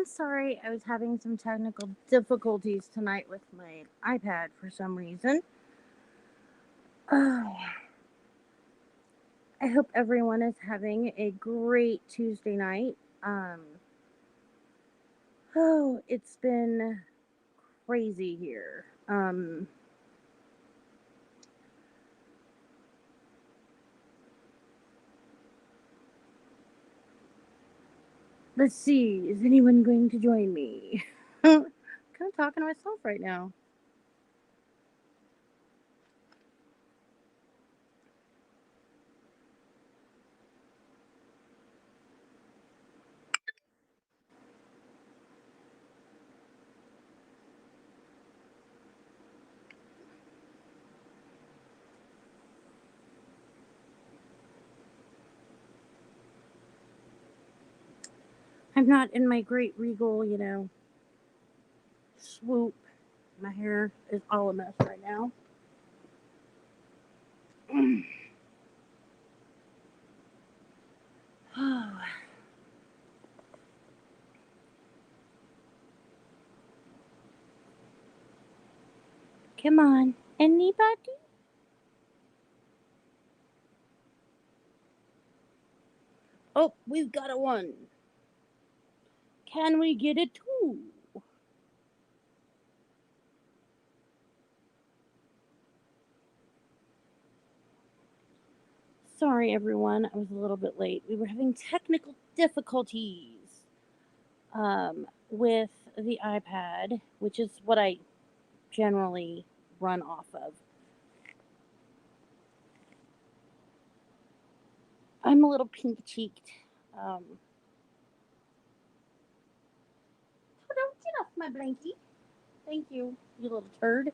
Sorry, I was having some technical difficulties tonight with my iPad for some reason. Oh, I hope everyone is having a great Tuesday night. Um, it's been crazy here. Let's see, is anyone going to join me? Kind of talking to myself right now. I'm not in my great regal, swoop. My hair is all a mess right now. Oh, come on. Anybody? Oh, we've got a one. Can we get a two? Sorry, everyone. I was a little bit late. We were having technical difficulties with the iPad, which is what I generally run off of. I'm a little pink cheeked. Um, oh, don't get off my blankie. Thank you, you little turd.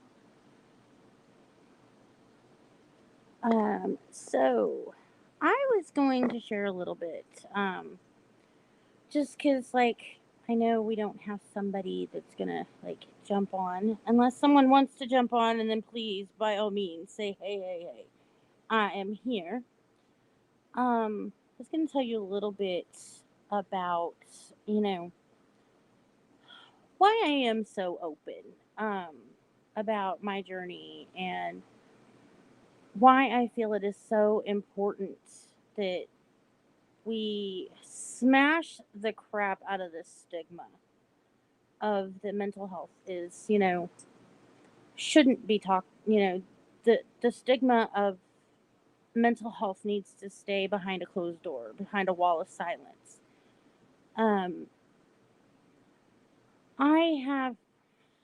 So I was going to share a little bit. Just because, like, I know we don't have somebody that's gonna, like, jump on. Unless someone wants to jump on, and then please, by all means, say, hey, hey, hey, I am here. I was gonna tell you a little bit about, you know, why I am so open, um, about my journey and why I feel it is so important that we smash the crap out of this stigma of the mental health is, shouldn't be talked, the stigma of mental health needs to stay behind a closed door, behind a wall of silence. Um, I have,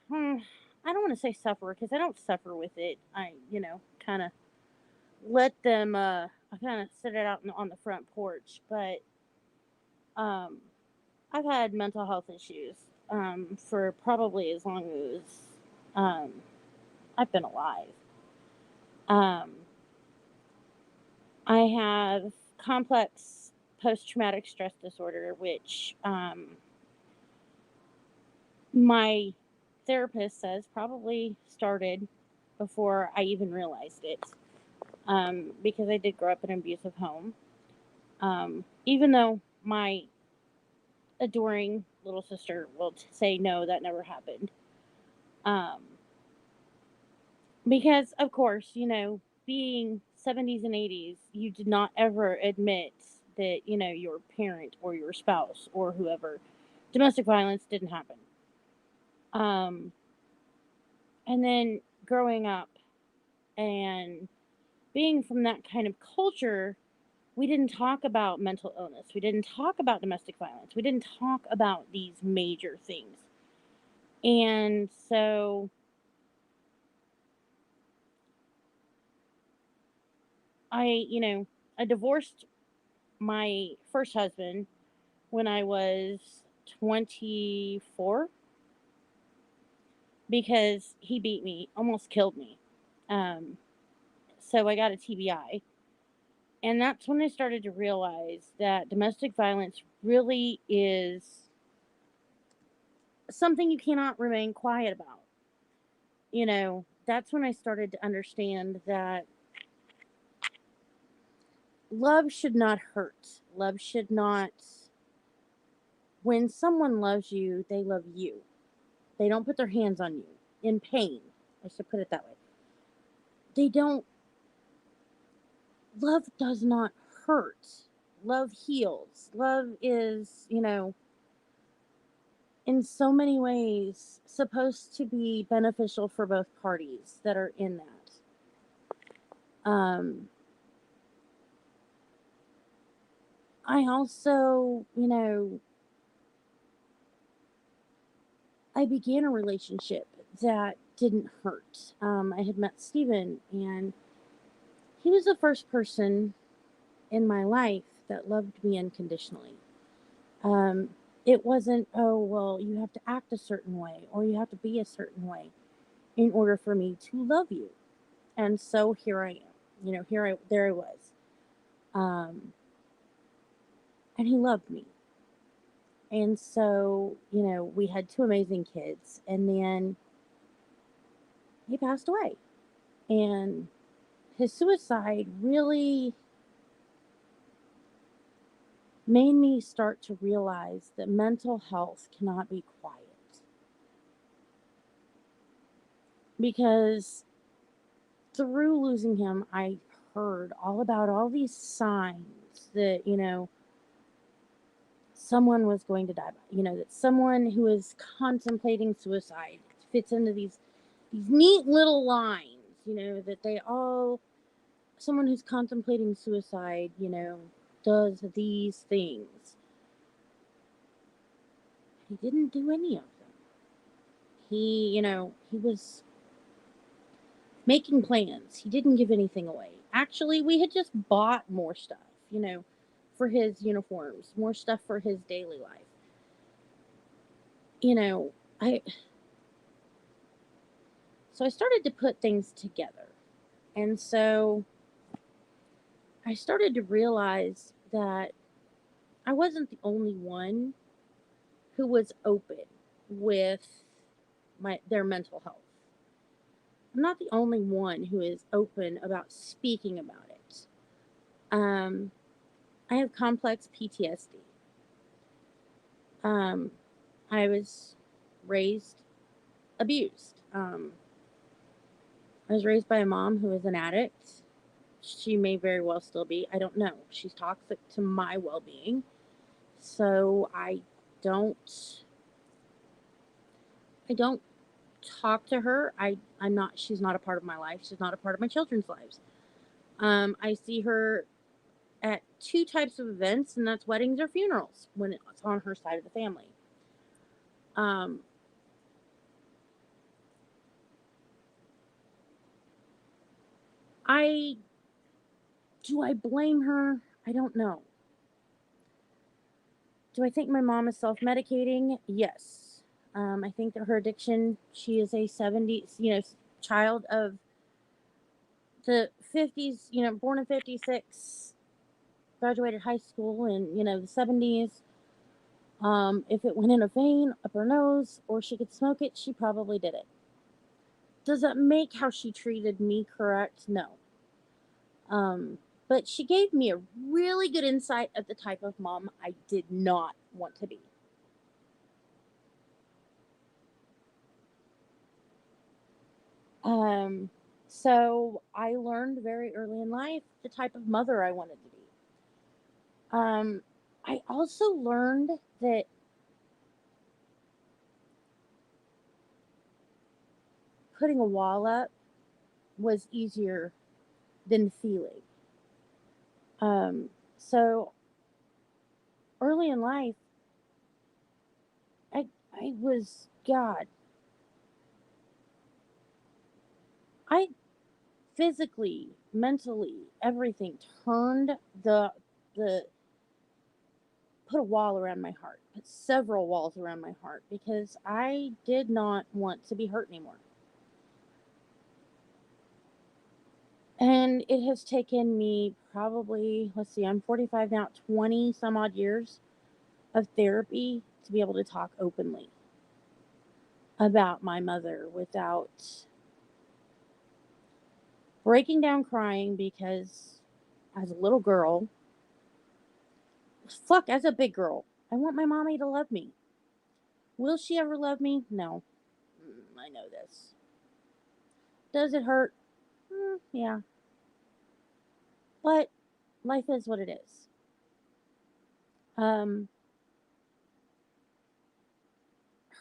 hmm, I don't want to say suffer because I don't suffer with it. I, kind of let them, I kind of sit it out on the front porch, but um, I've had mental health issues for probably as long as um, I've been alive. Um, I have complex post traumatic stress disorder, which my therapist says probably started before I even realized it, because I did grow up in an abusive home. Even though my adoring little sister will say no, that never happened. Um, because, of course, being 70s and 80s, you did not ever admit that, your parent or your spouse or whoever, domestic violence didn't happen. Um, and then growing up and being from that kind of culture, we didn't talk about mental illness. We didn't talk about domestic violence. We didn't talk about these major things. And so I divorced my first husband when I was 24 because he beat me, almost killed me. Um, so I got a TBI. And that's when I started to realize that domestic violence really is something you cannot remain quiet about. That's when I started to understand that love should not hurt. Love should not when someone loves you, they love you. They don't put their hands on you in pain. I should put it that way. They don't, love does not hurt. Love heals. Love is, in so many ways supposed to be beneficial for both parties that are in that. I also, I began a relationship that didn't hurt. I had met Steven, and he was the first person in my life that loved me unconditionally. Um, it wasn't, oh, well, you have to act a certain way or you have to be a certain way in order for me to love you. And so here I am. There I was. Um, and he loved me. And so, we had two amazing kids, and then he passed away. And his suicide really made me start to realize that mental health cannot be quiet. Because through losing him, I heard all about all these signs that, someone was going to die by, that someone who is contemplating suicide fits into these neat little lines, that they all, someone who's contemplating suicide, does these things. He didn't do any of them. He was making plans. He didn't give anything away. Actually, we had just bought more stuff, for his uniforms, more stuff for his daily life. I so I started to put things together. And so I started to realize that I wasn't the only one who was open with their mental health. I'm not the only one who is open about speaking about it. I have complex PTSD. I was raised abused. I was raised by a mom who is an addict. She may very well still be. I don't know. She's toxic to my well-being. So don't I don't talk to her. She's not a part of my life. She's not a part of my children's lives. I see her at two types of events, and that's weddings or funerals when it's on her side of the family. Um, I do I blame her? I don't know. Do I think my mom is self-medicating? Yes. I think that her addiction, she is a 70s, child of the 50s, born in 56, graduated high school in, the 70s. If it went in a vein, up her nose, or she could smoke it, she probably did it. Does that make how she treated me correct? No. But she gave me a really good insight of the type of mom I did not want to be. So I learned very early in life the type of mother I wanted to be. I also learned that putting a wall up was easier than feeling. So early in life, I was, God, I physically, mentally, everything turned the put a wall around my heart, put several walls around my heart because I did not want to be hurt anymore. And it has taken me probably, let's see, I'm 45 now, 20 some odd years of therapy to be able to talk openly about my mother without breaking down crying because as a little girl, as a big girl, I want my mommy to love me. Will she ever love me? No. I know this. Does it hurt? Yeah. But life is what it is. Um,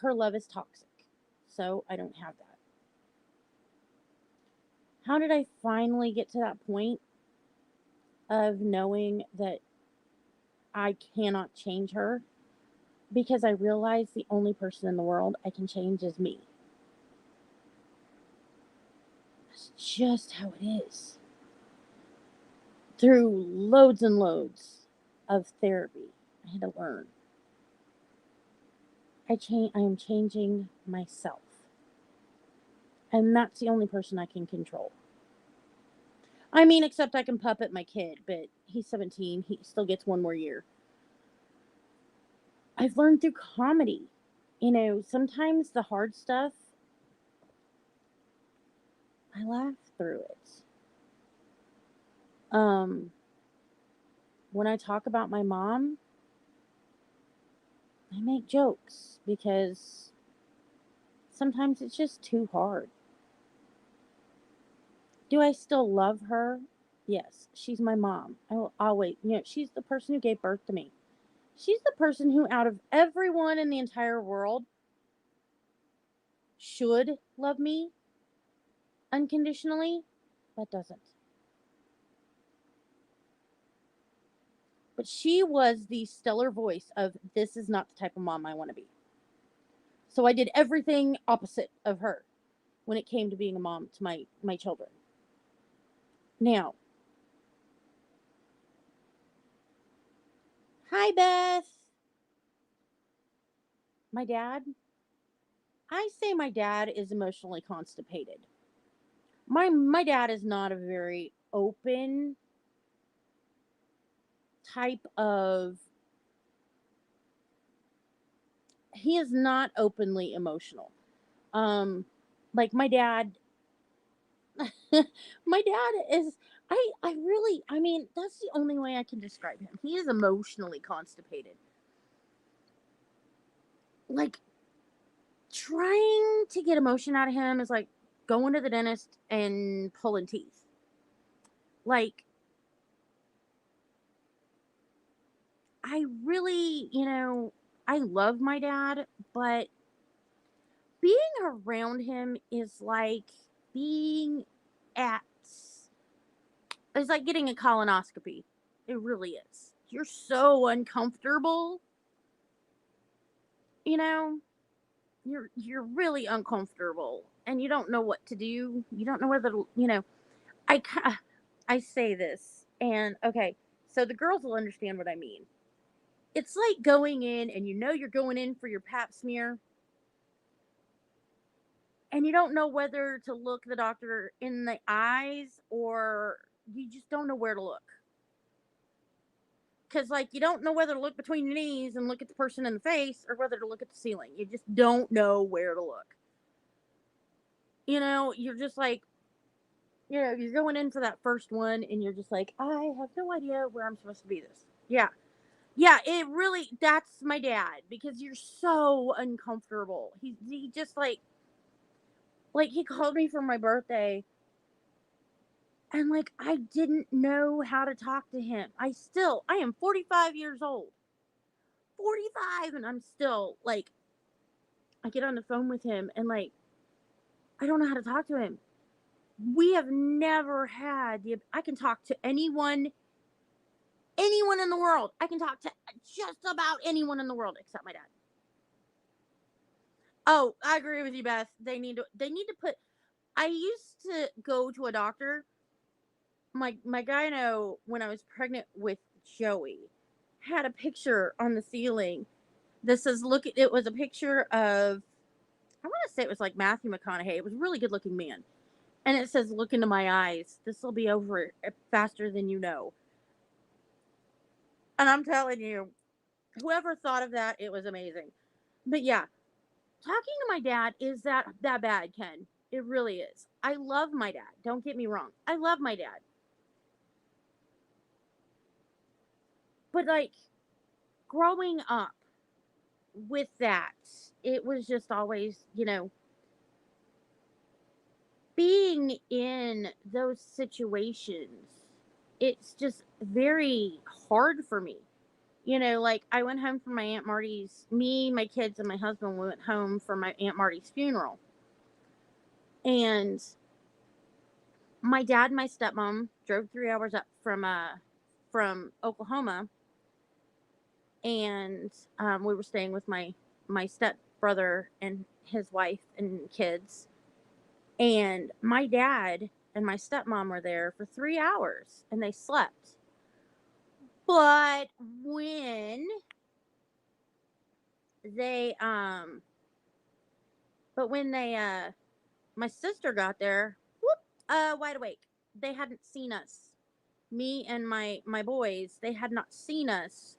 her love is toxic. So I don't have that. How did I finally get to that point of knowing that I cannot change her? Because I realized the only person in the world I can change is me. That's just how it is. Through loads and loads of therapy, I had to learn. I am changing myself. And that's the only person I can control. I mean, except I can puppet my kid, but he's 17. He still gets one more year. I've learned through comedy. Sometimes the hard stuff, I laugh through it. When I talk about my mom, I make jokes because sometimes it's just too hard. Do I still love her? Yes, she's my mom. I will always, she's the person who gave birth to me. She's the person who, out of everyone in the entire world, should love me unconditionally, but doesn't. But she was the stellar voice of this is not the type of mom I want to be. So I did everything opposite of her when it came to being a mom to my children. Now, hi Beth. My dad, I say my dad is emotionally constipated. My dad is not a very open type of, he is not openly emotional. Like my dad my dad is, I really, I mean, that's the only way I can describe him. He is emotionally constipated. Like, trying to get emotion out of him is like going to the dentist and pulling teeth. Like, I really, I love my dad, but being around him is like being at, it's like getting a colonoscopy. It really is. You're so uncomfortable, you know? You're really uncomfortable and you don't know what to do. You don't know whether to, I I say this and okay, so the girls will understand what I mean. It's like going in and you're going in for your pap smear and you don't know whether to look the doctor in the eyes or you just don't know where to look. Cuz like you don't know whether to look between your knees and look at the person in the face or whether to look at the ceiling. You just don't know where to look. You're just like, you're going in for that first one and you're just like, I have no idea where I'm supposed to be this. Yeah. Yeah, it really, that's my dad because you're so uncomfortable. He just like he called me for my birthday and like I didn't know how to talk to him. I am 45 years old. 45 and I'm still like, I get on the phone with him and like, I don't know how to talk to him. We have never had I can talk to anyone in the world. I can talk to just about anyone in the world except my dad. Oh, I agree with you, Beth. They need to put, I used to go to a doctor. My gyno, when I was pregnant with Joey, had a picture on the ceiling that says look, it was a picture of, I want to say it was like Matthew McConaughey. It was a really good looking man. And it says look into my eyes. This will be over faster than you know. And I'm telling you, whoever thought of that, it was amazing. But yeah, talking to my dad is that bad, Ken. It really is. I love my dad. Don't get me wrong. I love my dad. But like growing up, with that, it was just always, being in those situations, it's just very hard for me. Like I went home from my Aunt Marty's, me, my kids, and my husband went home for my Aunt Marty's funeral. And my dad and my stepmom drove 3 hours up from Oklahoma, and we were staying with my step brother and his wife and kids. And my dad and my stepmom were there for 3 hours, and they slept. But when they but when they my sister got there, whoop, wide awake. They hadn't seen us. Me and my boys, they had not seen us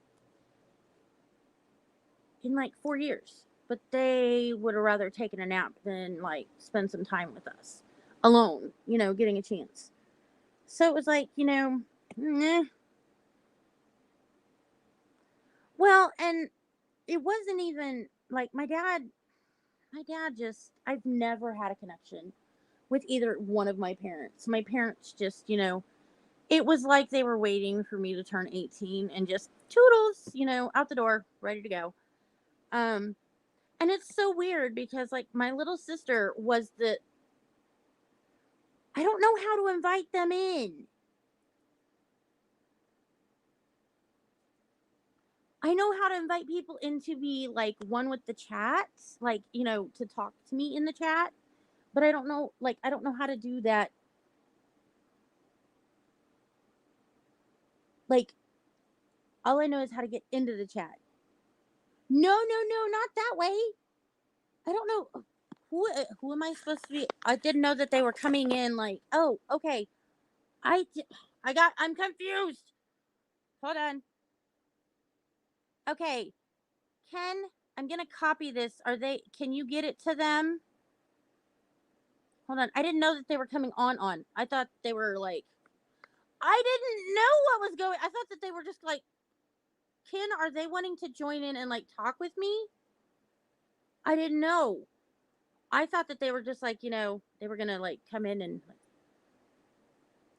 in like 4 years. But they would have rather taken a nap than like spend some time with us alone, getting a chance. So it was like, eh. Well, and it wasn't even like my dad just, I've never had a connection with either one of my parents. My parents just, it was like they were waiting for me to turn 18 and just toodles, out the door, ready to go. Um, and it's so weird because like my little sister was I don't know how to invite them in. I know how to invite people in to be like one with the chat, like, to talk to me in the chat, but I don't know how to do that. Like, all I know is how to get into the chat. No, no, no, not that way. I don't know who am I supposed to be? I didn't know that they were coming in. Like, oh, okay. I I'm confused. Hold on. Okay, Ken, I'm gonna copy this. Are they? Can you get it to them? Hold on. I didn't know that they were coming on. I thought they were like. I didn't know what was going. I thought that they were just like, Ken, are they wanting to join in and like talk with me? I didn't know. I thought that they were just like, they were gonna like come in and like.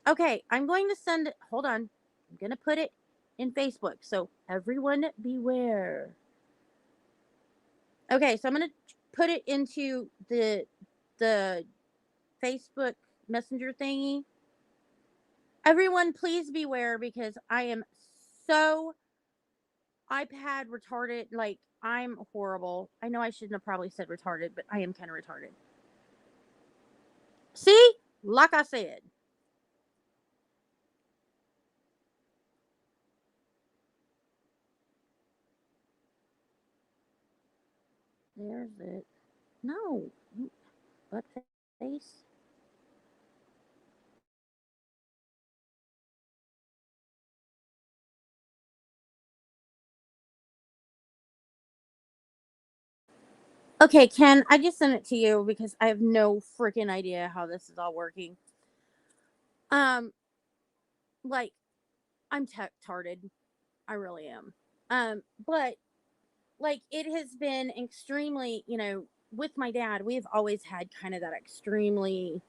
Okay, I'm going to send it. Hold on. I'm gonna put it in Facebook. So everyone beware. Okay, so I'm gonna put it into the Facebook Messenger thingy. Everyone, please beware because I am so iPad retarded. Like, I'm horrible. I know I shouldn't have probably said retarded, but I am kind of retarded. See? Like I said. There's it. No. Butt face. Okay, Ken, I just sent it to you because I have no freaking idea how this is all working. Um, like, I'm tech-tarded. I really am. But like it has been extremely, with my dad, we've always had kind of that extremely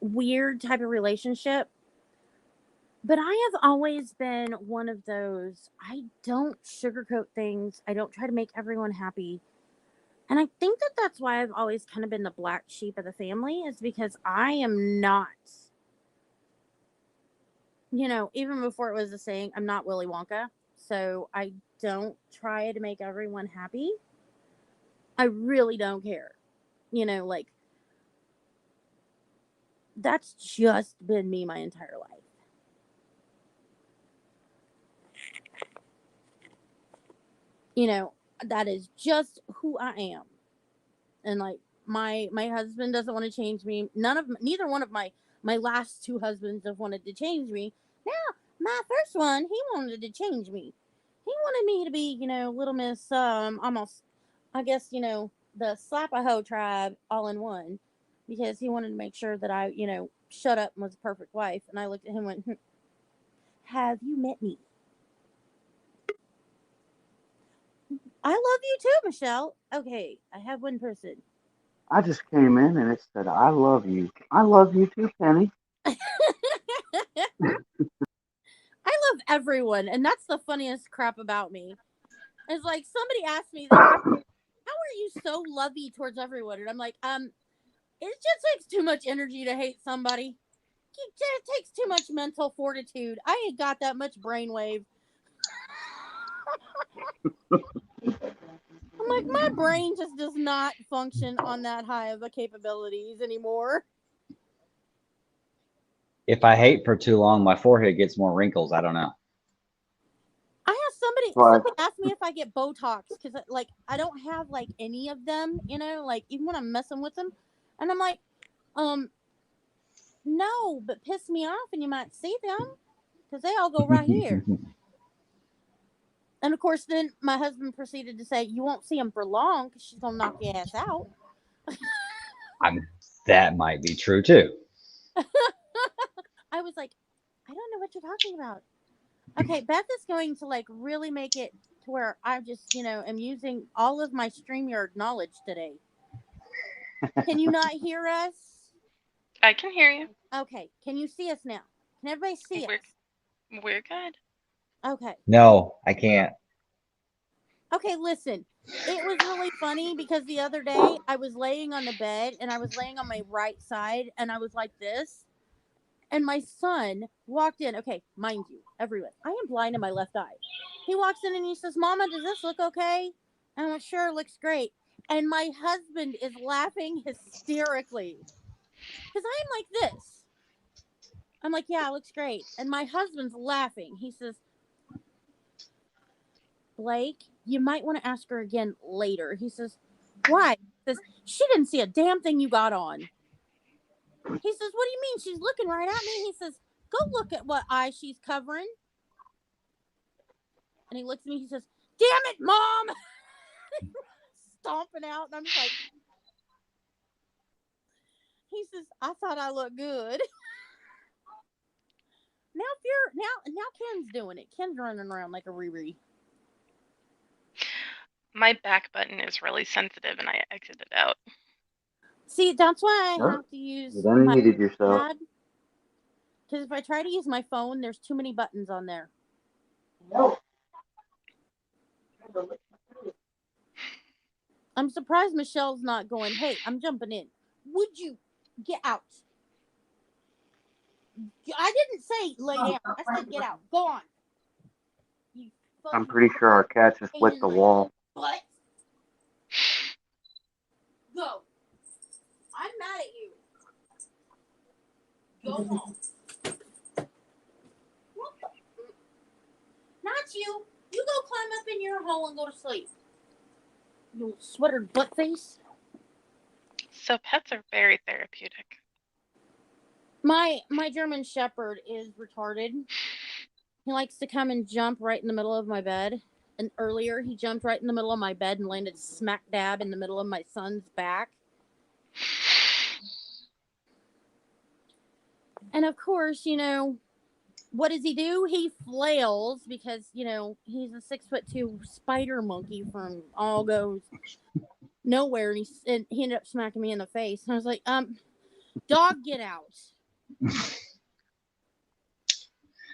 weird type of relationship. But I have always been one of those, I don't sugarcoat things. I don't try to make everyone happy. And I think that that's why I've always kind of been the black sheep of the family, is because I am not, even before it was a saying, I'm not Willy Wonka. So I don't try to make everyone happy. I really don't care. Like that's just been me my entire life. You know, that is just who I am. And like my husband doesn't want to change me. Neither one of my last two husbands have wanted to change me. Now, my first one, he wanted to change me. He wanted me to be, little miss almost, I guess, the slap a hoe tribe all in one, because he wanted to make sure that I, shut up and was a perfect wife. And I looked at him and went, "Have you met me?" I love you too, Michelle. Okay, I have one person. I just came in and it said, I love you. I love you too, Penny. I love everyone, and that's the funniest crap about me. It's like somebody asked me, they're like, "How are you so lovey towards everyone?" And I'm like, it just takes too much energy to hate somebody. It takes too much mental fortitude. I ain't got that much brainwave. I'm like, my brain just does not function on that high of a capabilities anymore. If I hate for too long, my forehead gets more wrinkles. I don't know. I have But somebody asked me if I get Botox because like I don't have like any of them, like even when I'm messing with them, and I'm like, um, no, but piss me off and you might see them because they all go right here. And of course, then my husband proceeded to say, "You won't see them for long because she's gonna knock your ass out." I'm that might be true too. I was like, "I don't know what you're talking about." Okay, Beth is going to like really make it to where I just, am using all of my StreamYard knowledge today. Can you not hear us? I can hear you. Okay, can you see us now? Can everybody see We're us? we're good. Okay. No, I can't. Okay, listen. It was really funny because the other day I was laying on the bed and I was laying on my right side and I was like this. And my son walked in. Okay, mind you, everyone, I am blind in my left eye. He walks in and he says, "Mama, does this look okay?" And I'm sure it looks great. And my husband is laughing hysterically because I'm like this. I'm like, "Yeah, it looks great." And my husband's laughing. He says, "Blake, you might want to ask her again later." He says, "Why?" He says, "She didn't see a damn thing you got on." He says, "What do you mean? She's looking right at me." He says, "Go look at what eye she's covering." And he looks at me. He says, "Damn it, Mom!" Stomping out. And I'm just like, he says, "I thought I looked good." Now, if you're now Ken's doing it. Ken's running around like a Riri. My back button is really sensitive and I exited out. See, that's why I yep, have to use you done my unmuted yourself. pad. Because if I try to use my phone, there's too many buttons on there. I'm surprised Michelle's not going, "Hey, I'm jumping in. Would you get out?" I didn't say lay down. I said get out. Go on. You I'm fucking pretty sure our cat just pain licked in the my wall. butt. Go. I'm mad at you. Go home. Not you. You go climb up in your hole and go to sleep. You sweater butt face. So pets are very therapeutic. My German Shepherd is retarded. He likes to come and jump right in the middle of my bed. And earlier, he jumped right in the middle of my bed and landed smack dab in the middle of my son's back. And of course, what does he do? He flails because, he's a 6'2" spider monkey from all goes nowhere. And he ended up smacking me in the face. And I was like, dog, get out.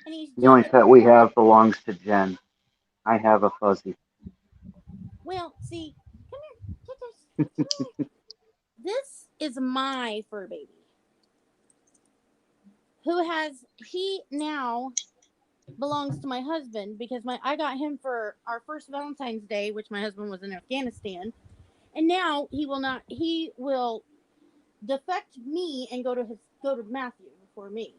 And he's The only jumping. pet we have belongs to Jen. I have a fuzzy. Well, see, come here. Come here. This is my fur baby. He now belongs to my husband because I got him for our first Valentine's Day, which my husband was in Afghanistan. And now he will defect me and go to Matthew before me.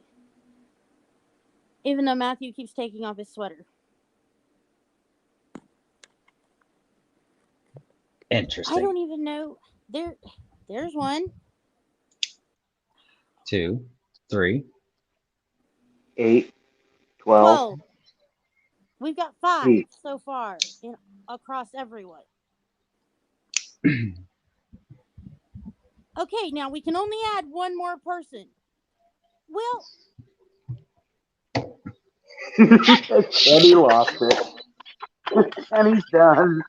Even though Matthew keeps taking off his sweater. Interesting. I don't even know. There's one. 2, 3. 8, 12, 12. We've got 5 8. so far across everyone. Okay, now we can only add one more person. Well, Eddie lost it. And he's done.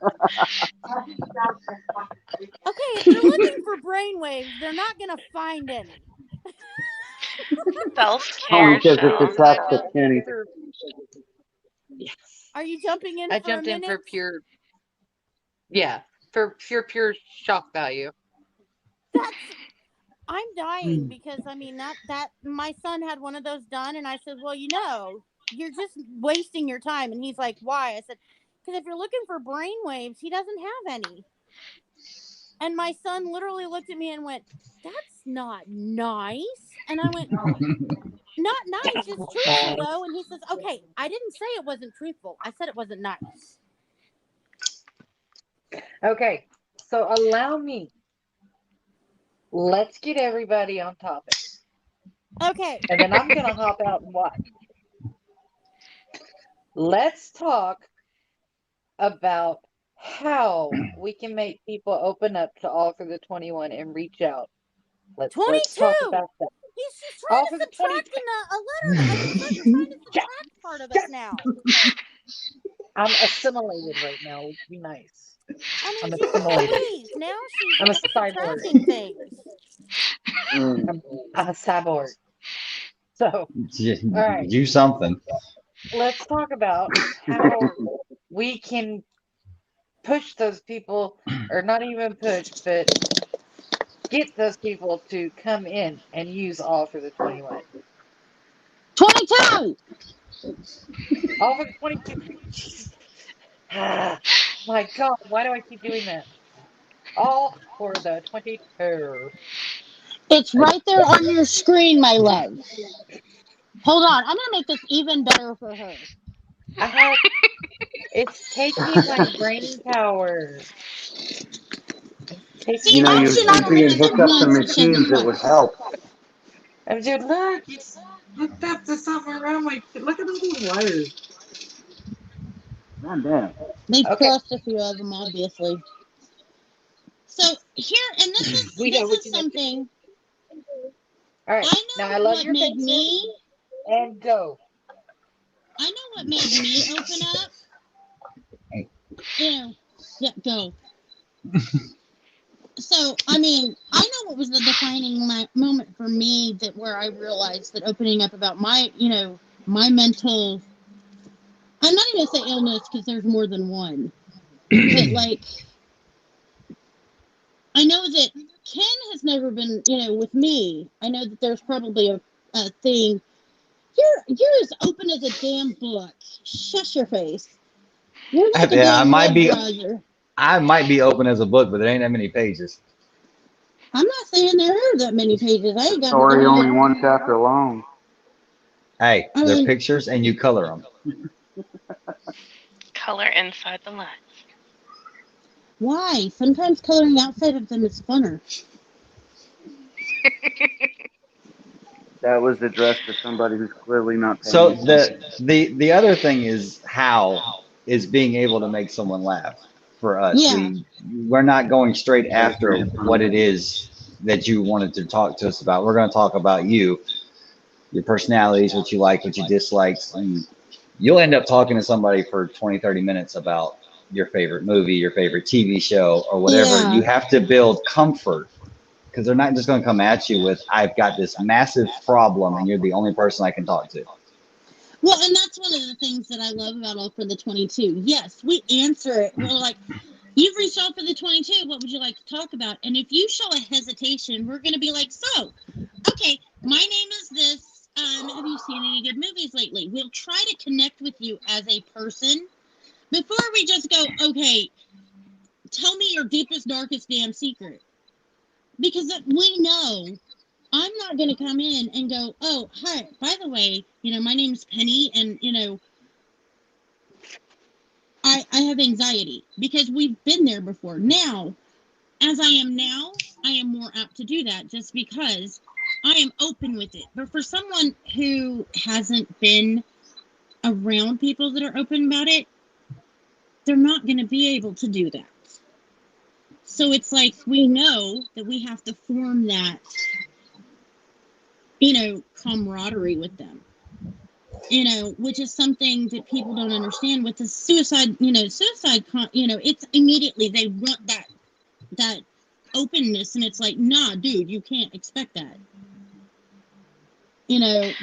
Okay, if they're looking for brainwaves, they're not gonna find any. Self Only care because it's show. attached to Kenny. Yes. Are you jumping in I for a jumped in for minute? pure, yeah, for pure shock value. That's I'm dying because I mean that my son had one of those done, and I said, well, you're just wasting your time, and he's like, why? I said, because if you're looking for brainwaves, he doesn't have any. And my son literally looked at me and went, that's not nice. And I went, not nice, it's truthful though. And he says, okay, I didn't say it wasn't truthful. I said it wasn't nice. Okay, so allow me. Let's get everybody on topic. Okay. And then I'm going to hop out and watch. Let's talk about how we can make people open up to All for the 21 and reach out. Let's 22. talk about that. She's All trying for to the 20. subtract a letter. I mean, you're trying to Yes, subtract part of it yes. now. I'm assimilated right now. Be nice. I mean, I'm geez assimilated. Louise. Now she's I'm a cyborg. subtracting things. I'm a cyborg. So, all right, Do something. let's talk about how we can push those people, or not even push, but get those people to come in and use All for the 21. 22. All for the 22. Ah, my God, why do I keep doing that? All for the 22. It's right there on your screen, my love. Hold on. I'm going to make this even better for her. It's taking my brain power. It's See, taking my You, actually, brain not if only you does had it hooked up the once, it says it machines, it would twice. help. I'm doing, look, it's hooked up to something around my, look at all these wires. God damn. They've Okay, crossed a few of them, obviously. So here, and this we know we is connected. something. All right, I now I know love what your made faces, me. and go. I know what made me open up. You know, yeah, go. So, I mean, I know what was the defining moment for me that where I realized that opening up about my, my mental. I'm not even gonna say illness because there's more than one, but like I know that Ken has never been, with me. I know that there's probably a thing. You're as open as a damn book. Shush your face. You're like a Yeah, damn wood browser. I might be open as a book, but there ain't that many pages. I'm not saying there are that many pages. I The ain't got but story only one. one chapter long. Hey, I they're mean, pictures and you color them. Color inside the lines. why? Sometimes coloring outside of them is funner. That was addressed to somebody who's clearly not paying So attention. the other thing is how is being able to make someone laugh for us. Yeah. We're not going straight Very after what it is that you wanted to talk to us about. We're going to talk about you, your personalities, what you like, what you dislike, and you'll end up talking to somebody for 20, 30 minutes about your favorite movie, your favorite TV show, or whatever. Yeah. You have to build comfort because they're not just going to come at you with, I've got this massive problem and you're the only person I can talk to. Well, and that's one of the things that I love about All for the 22. Yes, we answer it. We're like, you've reached All for the 22. What would you like to talk about? And if you show a hesitation, we're going to be like, so, okay, my name is this. Have you seen any good movies lately? We'll try to connect with you as a person before we just go, okay, tell me your deepest, darkest damn secret. Because we know I'm not going to come in and go, oh, hi, by the way, my name's Penny, and, I have anxiety, because we've been there before. Now, as I am now, I am more apt to do that just because I am open with it. But for someone who hasn't been around people that are open about it, they're not going to be able to do that. So it's like we know that we have to form that, camaraderie with them. Which is something that people don't understand with the suicide, it's immediately they want that openness, and it's like, nah, dude, you can't expect that,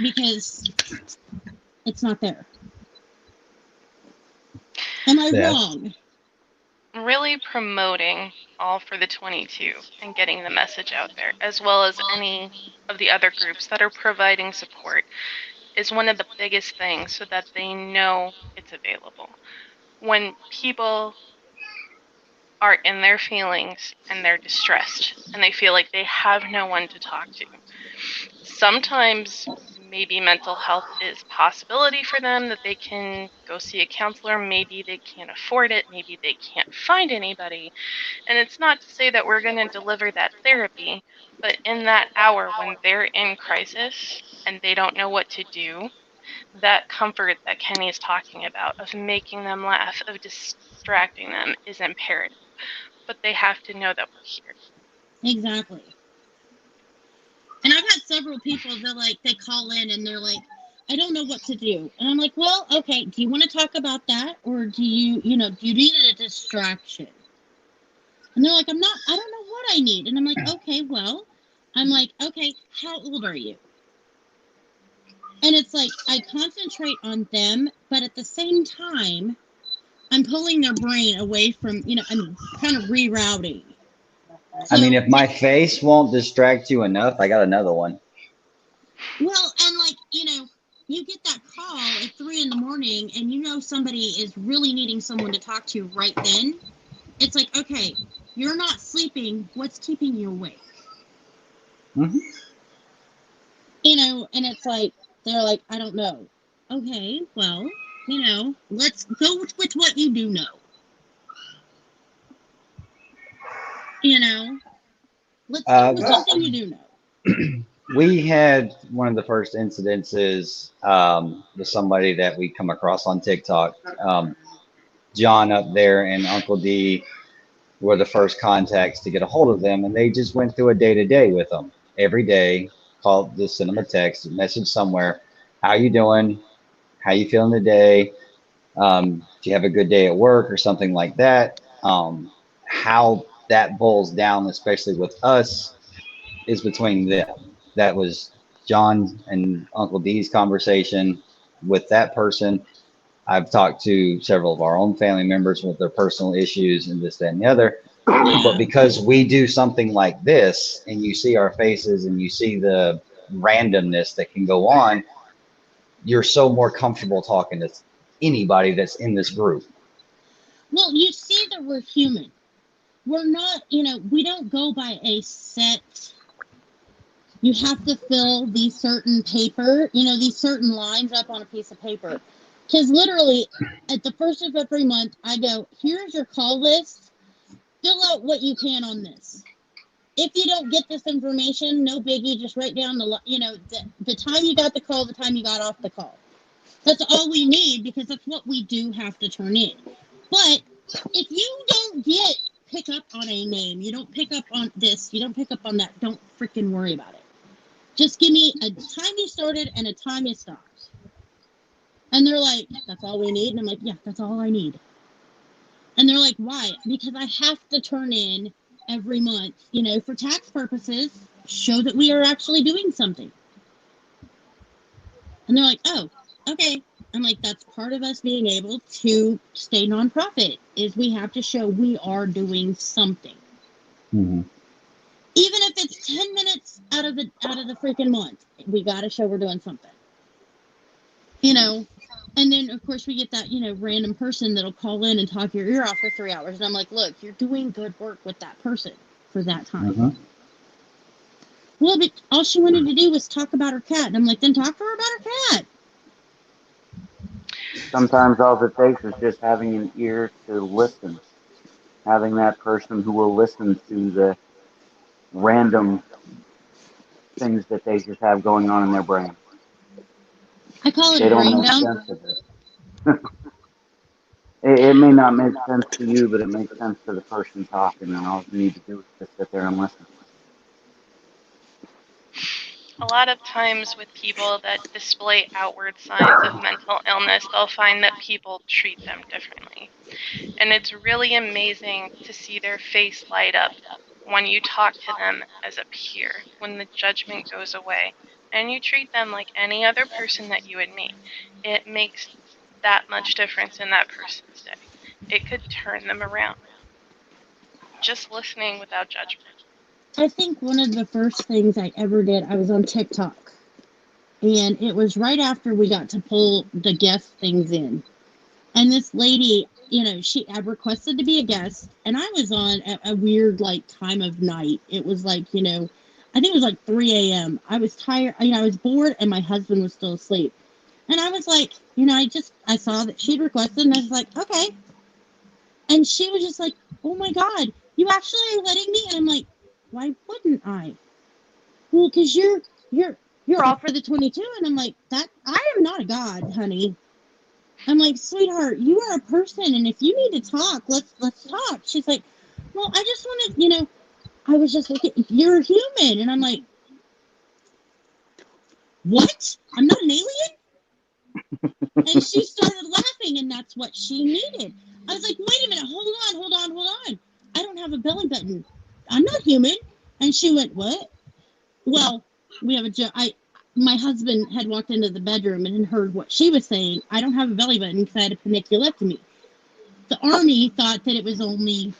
because it's not there. Am I wrong? Really promoting All for the 22 and getting the message out there, as well as any of the other groups that are providing support, is one of the biggest things so that they know it's available. When people are in their feelings and they're distressed and they feel like they have no one to talk to, sometimes maybe mental health is a possibility for them, that they can go see a counselor. Maybe they can't afford it. Maybe they can't find anybody. And it's not to say that we're going to deliver that therapy, but in that hour when they're in crisis and they don't know what to do, that comfort that Kenny's talking about, of making them laugh, of distracting them, is imperative. But they have to know that we're here. Exactly. And I've had several people that they call in and they're like, I don't know what to do. And I'm like, well, okay, do you want to talk about that? Or do you need a distraction? And they're like, I don't know what I need. And I'm like, okay, well, okay, how old are you? And it's like, I concentrate on them, but at the same time, I'm pulling their brain away from, I'm kind of rerouting. I mean, if my face won't distract you enough, I got another one. Well, and you get that call at 3 a.m. and somebody is really needing someone to talk to right then. It's like, okay, you're not sleeping. What's keeping you awake? Mm-hmm. And it's like, they're like, I don't know. Okay, well, let's go with what you do know. Let's go with something you do know. We had one of the first incidences with somebody that we come across on TikTok. John up there and Uncle D were the first contacts to get a hold of them, and they just went through a day-to-day with them every day. Called, just send them a text, message somewhere. How you doing? How you feeling today? Do you have a good day at work or something like that? How that boils down, especially with us, is between them. That was John and Uncle D's conversation with that person. I've talked to several of our own family members with their personal issues and this, that, and the other. But because we do something like this and you see our faces and you see the randomness that can go on, you're so more comfortable talking to anybody that's in this group. Well, you see that we're human. We're not, we don't go by a set, you have to fill these certain paper, these certain lines up on a piece of paper. Because literally, at the first of every month, I go, here's your call list. Fill out what you can on this. If you don't get this information, no biggie. Just write down the time you got the call, the time you got off the call. That's all we need, because that's what we do have to turn in. But if you don't pick up on a name, you don't pick up on this, you don't pick up on that, don't freaking worry about it. Just give me a time you started and a time you stopped. And they're like, that's all we need? And I'm like, yeah, that's all I need. And they're like, why? Because I have to turn in every month, for tax purposes, show that we are actually doing something. And they're like, oh, okay. I'm like, that's part of us being able to stay nonprofit, is we have to show we are doing something. Mm-hmm. Even if it's 10 minutes out of the freaking month, we got to show we're doing something. And then, of course, we get that, random person that'll call in and talk your ear off for 3 hours. And I'm like, look, you're doing good work with that person for that time. Mm-hmm. Well, but all she wanted to do was talk about her cat. And I'm like, then talk to her about her cat. Sometimes all it takes is just having an ear to listen. Having that person who will listen to the random things that they just have going on in their brain. I call it They a don't brain make dump. sense of it. It may not make sense to you, but it makes sense to the person talking, and all you need to do is just sit there and listen. a lot of times with people that display outward signs of mental illness, they'll find that people treat them differently. And it's really amazing to see their face light up when you talk to them as a peer, when the judgment goes away, and you treat them like any other person that you would meet. It makes that much difference in that person's day. It could turn them around. Just listening without judgment. I think one of the first things I ever did, I was on TikTok. And it was right after we got to pull the guest things in. And this lady, she had requested to be a guest. And I was on a weird, time of night. It was I think it was 3 a.m. I was tired. I was bored and my husband was still asleep. And I was like, I saw that she'd requested and I was like, okay. And she was just like, oh my God, you actually are letting me? And I'm like, why wouldn't I? Well, because you're off for the 22. And I'm like, that I am not a god, honey. I'm like, sweetheart, you are a person, and if you need to talk, let's talk. She's like, well, I just want to, I was just looking, you're a human. And I'm like, what? I'm not an alien? And she started laughing, and that's what she needed. I was like, wait a minute, hold on. I don't have a belly button. I'm not human. And she went, what? Well, we have a joke. My husband had walked into the bedroom and heard what she was saying. I don't have a belly button because I had a paniculectomy. The army thought that it was only,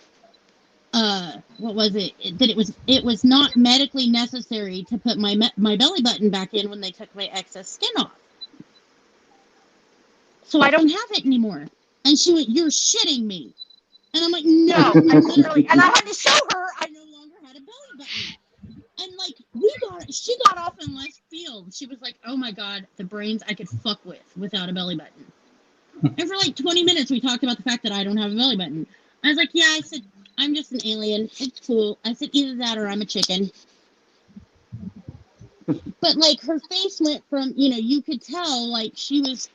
what was it? That it was not medically necessary to put my belly button back in when they took my excess skin off. So I don't have it anymore. And she went, you're shitting me. And I'm like, no, I literally, and I had to show her I no longer had a belly button. And she got off in left field. She was like, oh my God, the brains I could fuck with without a belly button. And for 20 minutes, we talked about the fact that I don't have a belly button. I was like, yeah, I said, I'm just an alien. It's cool. I said, either that or I'm a chicken. But her face went from, you could tell she was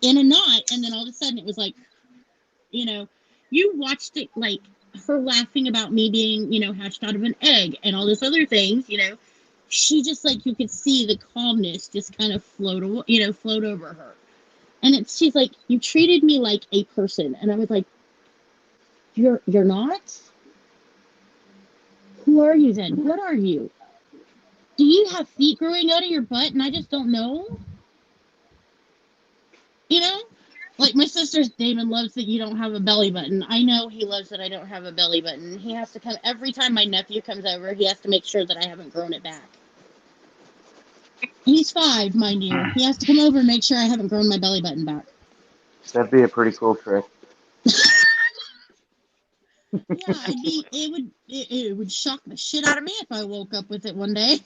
in a knot. And then all of a sudden it was you watched it her laughing about me being, hatched out of an egg and all those other things, she just you could see the calmness just kind of float over her. And she's like, you treated me like a person. And I was like, you're not? Who are you then? What are you? Do you have feet growing out of your butt and I just don't know? My sister Damon loves that you don't have a belly button. I know he loves that I don't have a belly button. He has to come every time my nephew comes over. He has to make sure that I haven't grown it back. He's 5, mind you. He has to come over and make sure I haven't grown my belly button back. That'd be a pretty cool trick. Yeah, it would shock the shit out of me if I woke up with it one day.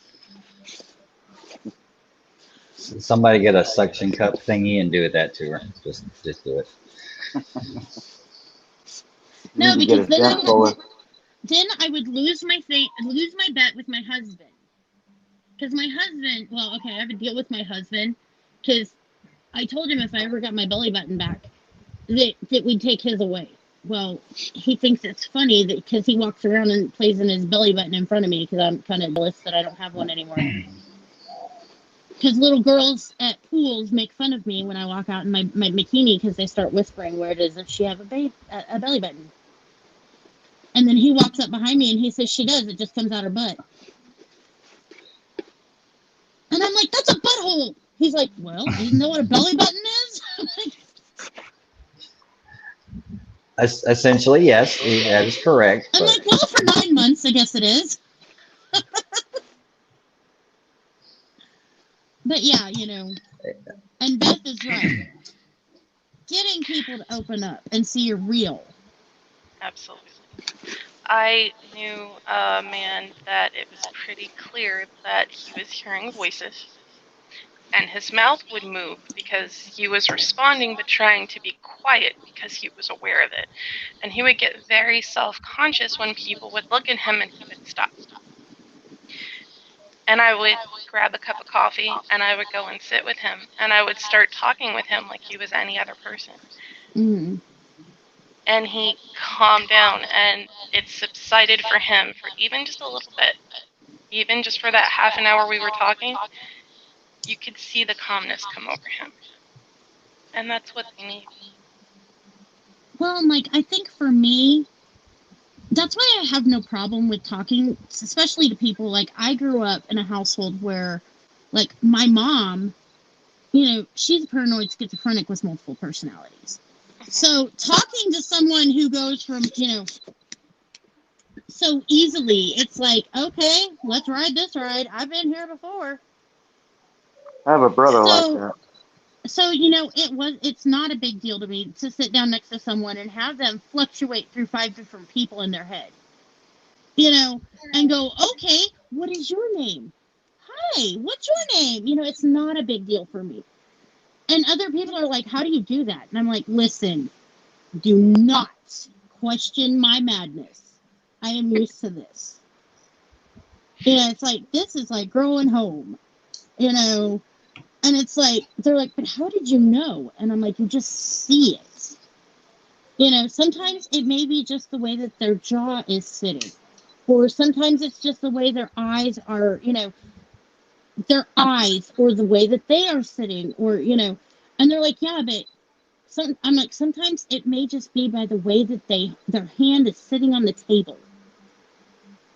Somebody get a suction cup thingy and do that to her. Just do it. No, because then I would lose my bet with my husband. Because my husband, I have a deal with my husband because I told him if I ever got my belly button back that we'd take his away. Well, he thinks it's funny that because he walks around and plays in his belly button in front of me because I'm kind of jealous that I don't have one anymore. Because little girls at pools make fun of me when I walk out in my bikini because they start whispering where it is if she have a belly button. And then he walks up behind me and he says she does. It just comes out her butt. And I'm like, that's a butthole. He's like, well, do you know what a belly button is? Essentially, yes, that is correct. I'm like, well, for 9 months, I guess it is. But yeah, and Beth is right. Getting people to open up and see you're real. Absolutely. I knew a man that it was pretty clear that he was hearing voices, and his mouth would move because he was responding but trying to be quiet because he was aware of it. And he would get very self-conscious when people would look at him and he would stop. And I would grab a cup of coffee and I would go and sit with him and I would start talking with him like he was any other person. Mm-hmm. And he calmed down and it subsided for him for even just a little bit. even just for that half an hour we were talking, you could see the calmness come over him. And that's what they need. Well, like, I think for me, that's why I have no problem with talking, especially to people. Like, I grew up in a household where, like, my mom, she's a paranoid schizophrenic with multiple personalities. So talking to someone who goes from, so easily, it's like, okay, let's ride this ride. I've been here before. I have a brother like So, that. it's not a big deal to me to sit down next to someone and have them fluctuate through 5 different people in their head, and go, okay, what is your name? Hi, what's your name? It's not a big deal for me. And other people are like, how do you do that? And I'm like, listen, do not question my madness. I am used to this. It's like, this is like growing home, and it's like, they're like, but how did you know? And I'm like, you just see it. Sometimes it may be just the way that their jaw is sitting, or sometimes it's just the way their eyes are, their eyes, or the way that they are sitting, or, and they're like, yeah, but I'm like, sometimes it may just be by the way that their hand is sitting on the table.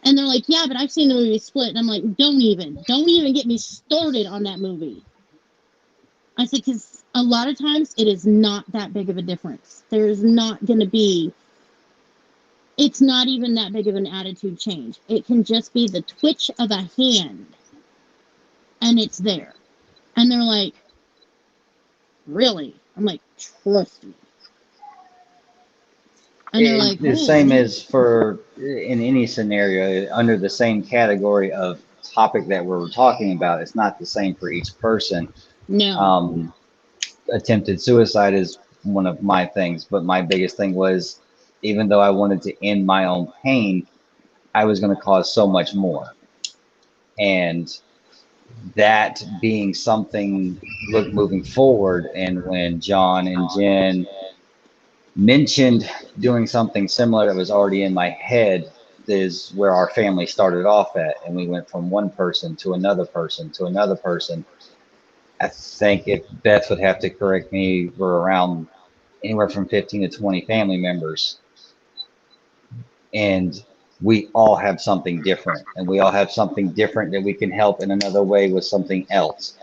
And they're like, yeah, but I've seen the movie Split. And I'm like, don't even get me started on that movie. I said, because a lot of times it is not that big of a difference. There's not going to be, it's not even that big of an attitude change. It can just be the twitch of a hand, and it's there. And they're like, really? I'm like, trust me. And they're like, The oh. same as for in any scenario under the same category of topic that we're talking about. It's not the same for each person. No. Attempted suicide is one of my things, but my biggest thing was, even though I wanted to end my own pain, I was going to cause so much more. And that being something, look, moving forward, and when John and Jen mentioned doing something similar that was already in my head, is where our family started off at, and we went from one person to another person to another person. I think, if Beth would have to correct me, we're around anywhere from 15 to 20 family members, and we all have something different, and we all have something different that we can help in another way with something else.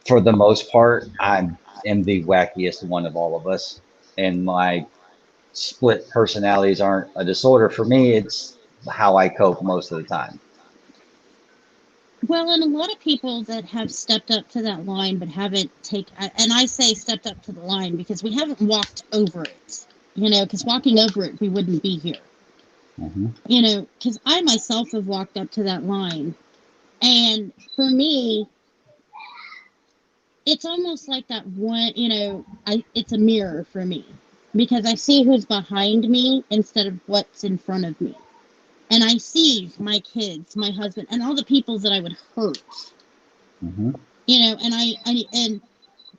For the most part, I am the wackiest one of all of us, and my split personalities aren't a disorder for me. It's how I cope most of the time. Well, and a lot of people that have stepped up to that line but haven't and I say stepped up to the line because we haven't walked over it, because walking over it, we wouldn't be here. Mm-hmm. Because I myself have walked up to that line. And for me, it's almost like that one, it's a mirror for me because I see who's behind me instead of what's in front of me. And I see my kids, my husband, and all the people that I would hurt. Mm-hmm. And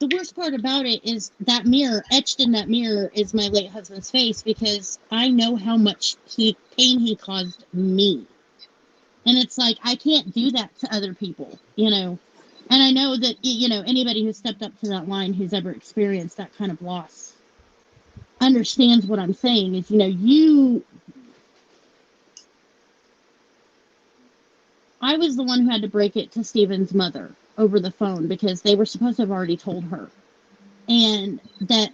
the worst part about it is that mirror, etched in that mirror, is my late husband's face because I know how much pain he caused me. And it's like, I can't do that to other people, And I know that, anybody who's stepped up to that line who's ever experienced that kind of loss understands what I'm saying is, I was the one who had to break it to Stephen's mother over the phone because they were supposed to have already told her. And that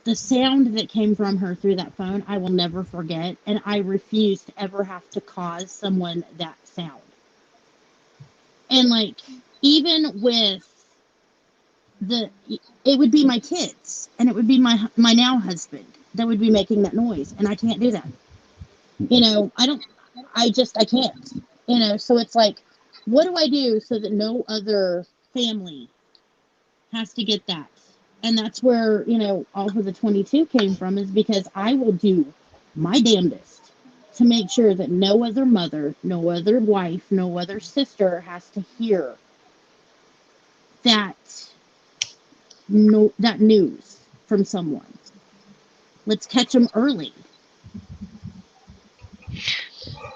the sound that came from her through that phone, I will never forget. And I refuse to ever have to cause someone that sound. And like, even with it would be my kids and it would be my now husband that would be making that noise. And I can't do that. I can't, so it's like, what do I do so that no other family has to get that? And that's where, all of the 22 came from, is because I will do my damnedest to make sure that no other mother, no other wife, no other sister has to hear that that news from someone. Let's catch them early.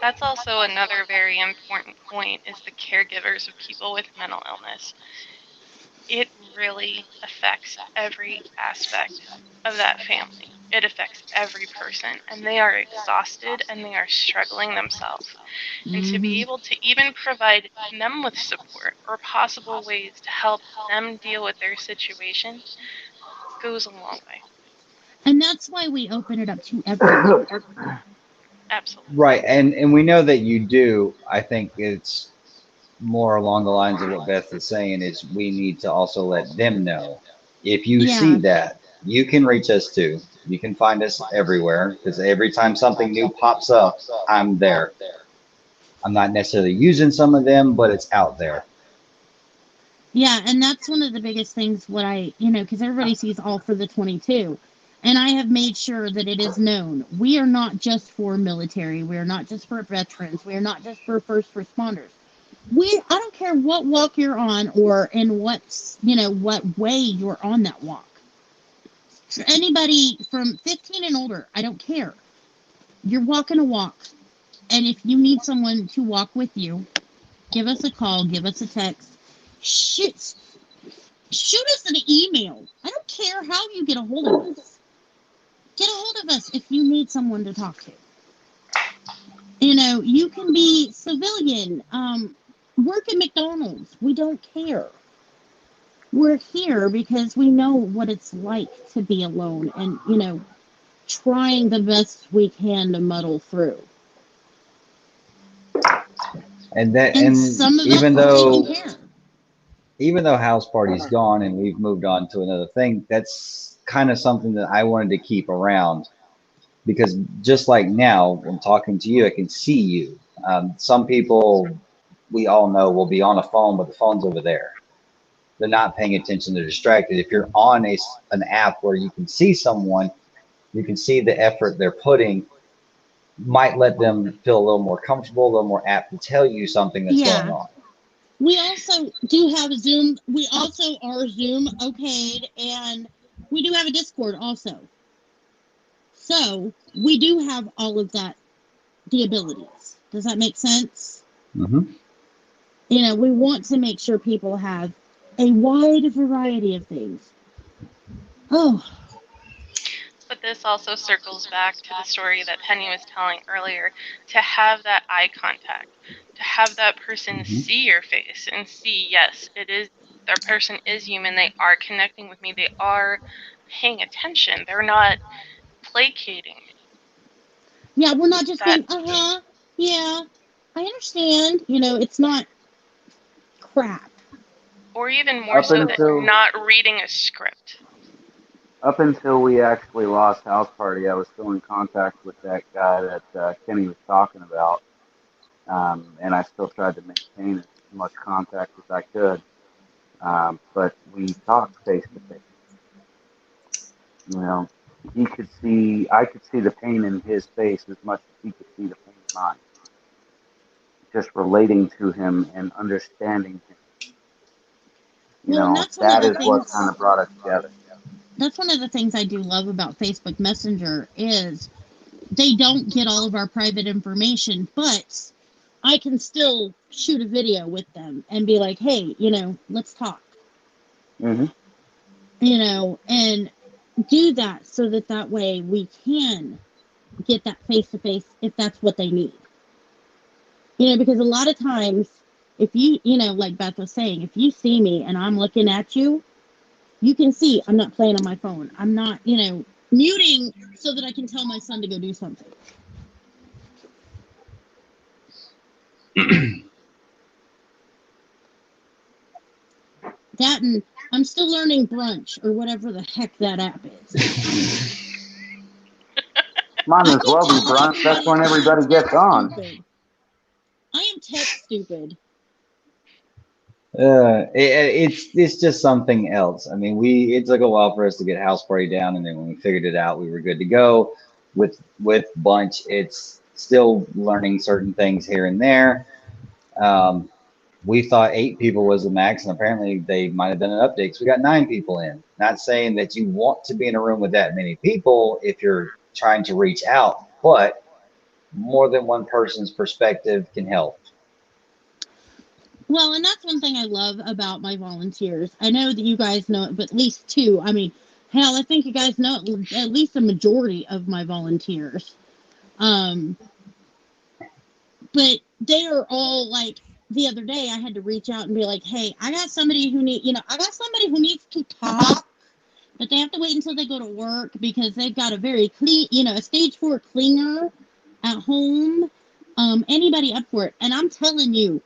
That's also another very important point is the caregivers of people with mental illness. It really affects every aspect of that family. It affects every person, and they are exhausted and they are struggling themselves. And to be able to even provide them with support or possible ways to help them deal with their situation goes a long way. And that's why we open it up to everyone. Absolutely. Right, and we know that you do. I think it's more along the lines of what Beth is saying is we need to also let them know. If you see Yeah. that, you can reach us too. You can find us everywhere because every time something new pops up, I'm there. I'm not necessarily using some of them, but it's out there. Yeah, and that's one of the biggest things what because everybody sees all for the 22. And I have made sure that it is known. We are not just for military. We are not just for veterans. We are not just for first responders. I don't care what walk you're on or in what way you're on that walk. For anybody from 15 and older, I don't care. You're walking a walk. And if you need someone to walk with you, give us a call, give us a text. Shoot, shoot us an email. I don't care how you get a hold of us. Get a hold of us if you need someone to talk to. You can be civilian, work at McDonald's. We don't care. We're here because we know what it's like to be alone and, trying the best we can to muddle through. And And some of us are taking care. even though house party's gone and we've moved on to another thing, that's kind of something that I wanted to keep around because just like now, when talking to you, I can see you. Some people we all know will be on a phone, but the phone's over there. They're not paying attention. They're distracted. If you're on an app where you can see someone, you can see the effort they're putting, might let them feel a little more comfortable, a little more apt to tell you something that's going Yeah. on. We also do have Zoom. We also are Zoom okayed, and we do have a Discord also. So we do have all of that, the abilities. Does that make sense? Mm-hmm. We want to make sure people have a wide variety of things. Oh, But this also circles back to the story that Penny was telling earlier, to have that eye contact, to have that person Mm-hmm. see your face and see, yes, it is, their person is human, they are connecting with me, they are paying attention, they're not placating me. yeah, we're not just That, being, yeah, I understand. It's not crap. or even more Up so that you're until not reading a script. up until we actually lost House Party, I was still in contact with that guy that Kenny was talking about, and I still tried to maintain as much contact as I could. But we talked face to face. You know, I could see the pain in his face as much as he could see the pain in mine. Just relating to him and understanding him. Well, and that's one of That the is what things. kind of brought us together. That's one of the things I do love about Facebook Messenger is they don't get all of our private information, but I can still shoot a video with them and be like, hey, let's talk, Mm-hmm. and do that so that way we can get that face to face if that's what they need. Because a lot of times, if like Beth was saying, if you see me and I'm looking at you, you can see I'm not playing on my phone. I'm not, muting so that I can tell my son to go do something. That and I'm still learning brunch or whatever the heck that app is. Might I as can well be tell that brunch. That's when I am everybody gets tech on. stupid. I am tech stupid. It's just something else. I mean, it took a while for us to get House Party down, and then when we figured it out, we were good to go. With Bunch, it's still learning certain things here and there. Um, we thought 8 people was the max, and apparently they might have done an update. So we got 9 people in. Not saying that you want to be in a room with that many people if you're trying to reach out, but more than one person's perspective can help. Well, and that's one thing I love about my volunteers. I know that you guys know it, but at least two. I mean, hell, I think you guys know at least a majority of my volunteers. Um, but they are all like, the other day I had to reach out and be like, hey, I got somebody who needs to talk, but they have to wait until they go to work because they've got a very clean, a stage 4 cleaner at home. Anybody up for it? And I'm telling you,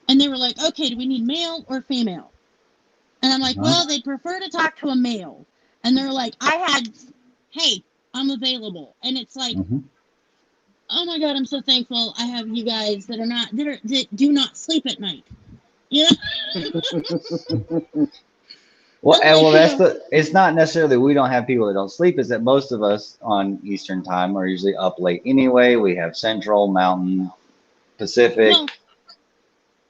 and they were like, okay, do we need male or female? And I'm like, well, they'd prefer to talk to a male. And they're like, hey, I'm available. And it's like, oh my God, I'm so thankful I have you guys that do not sleep at night. You know? Well, it's not necessarily we don't have people that don't sleep. It's that most of us on Eastern time are usually up late anyway. We have Central, Mountain, Pacific. Well,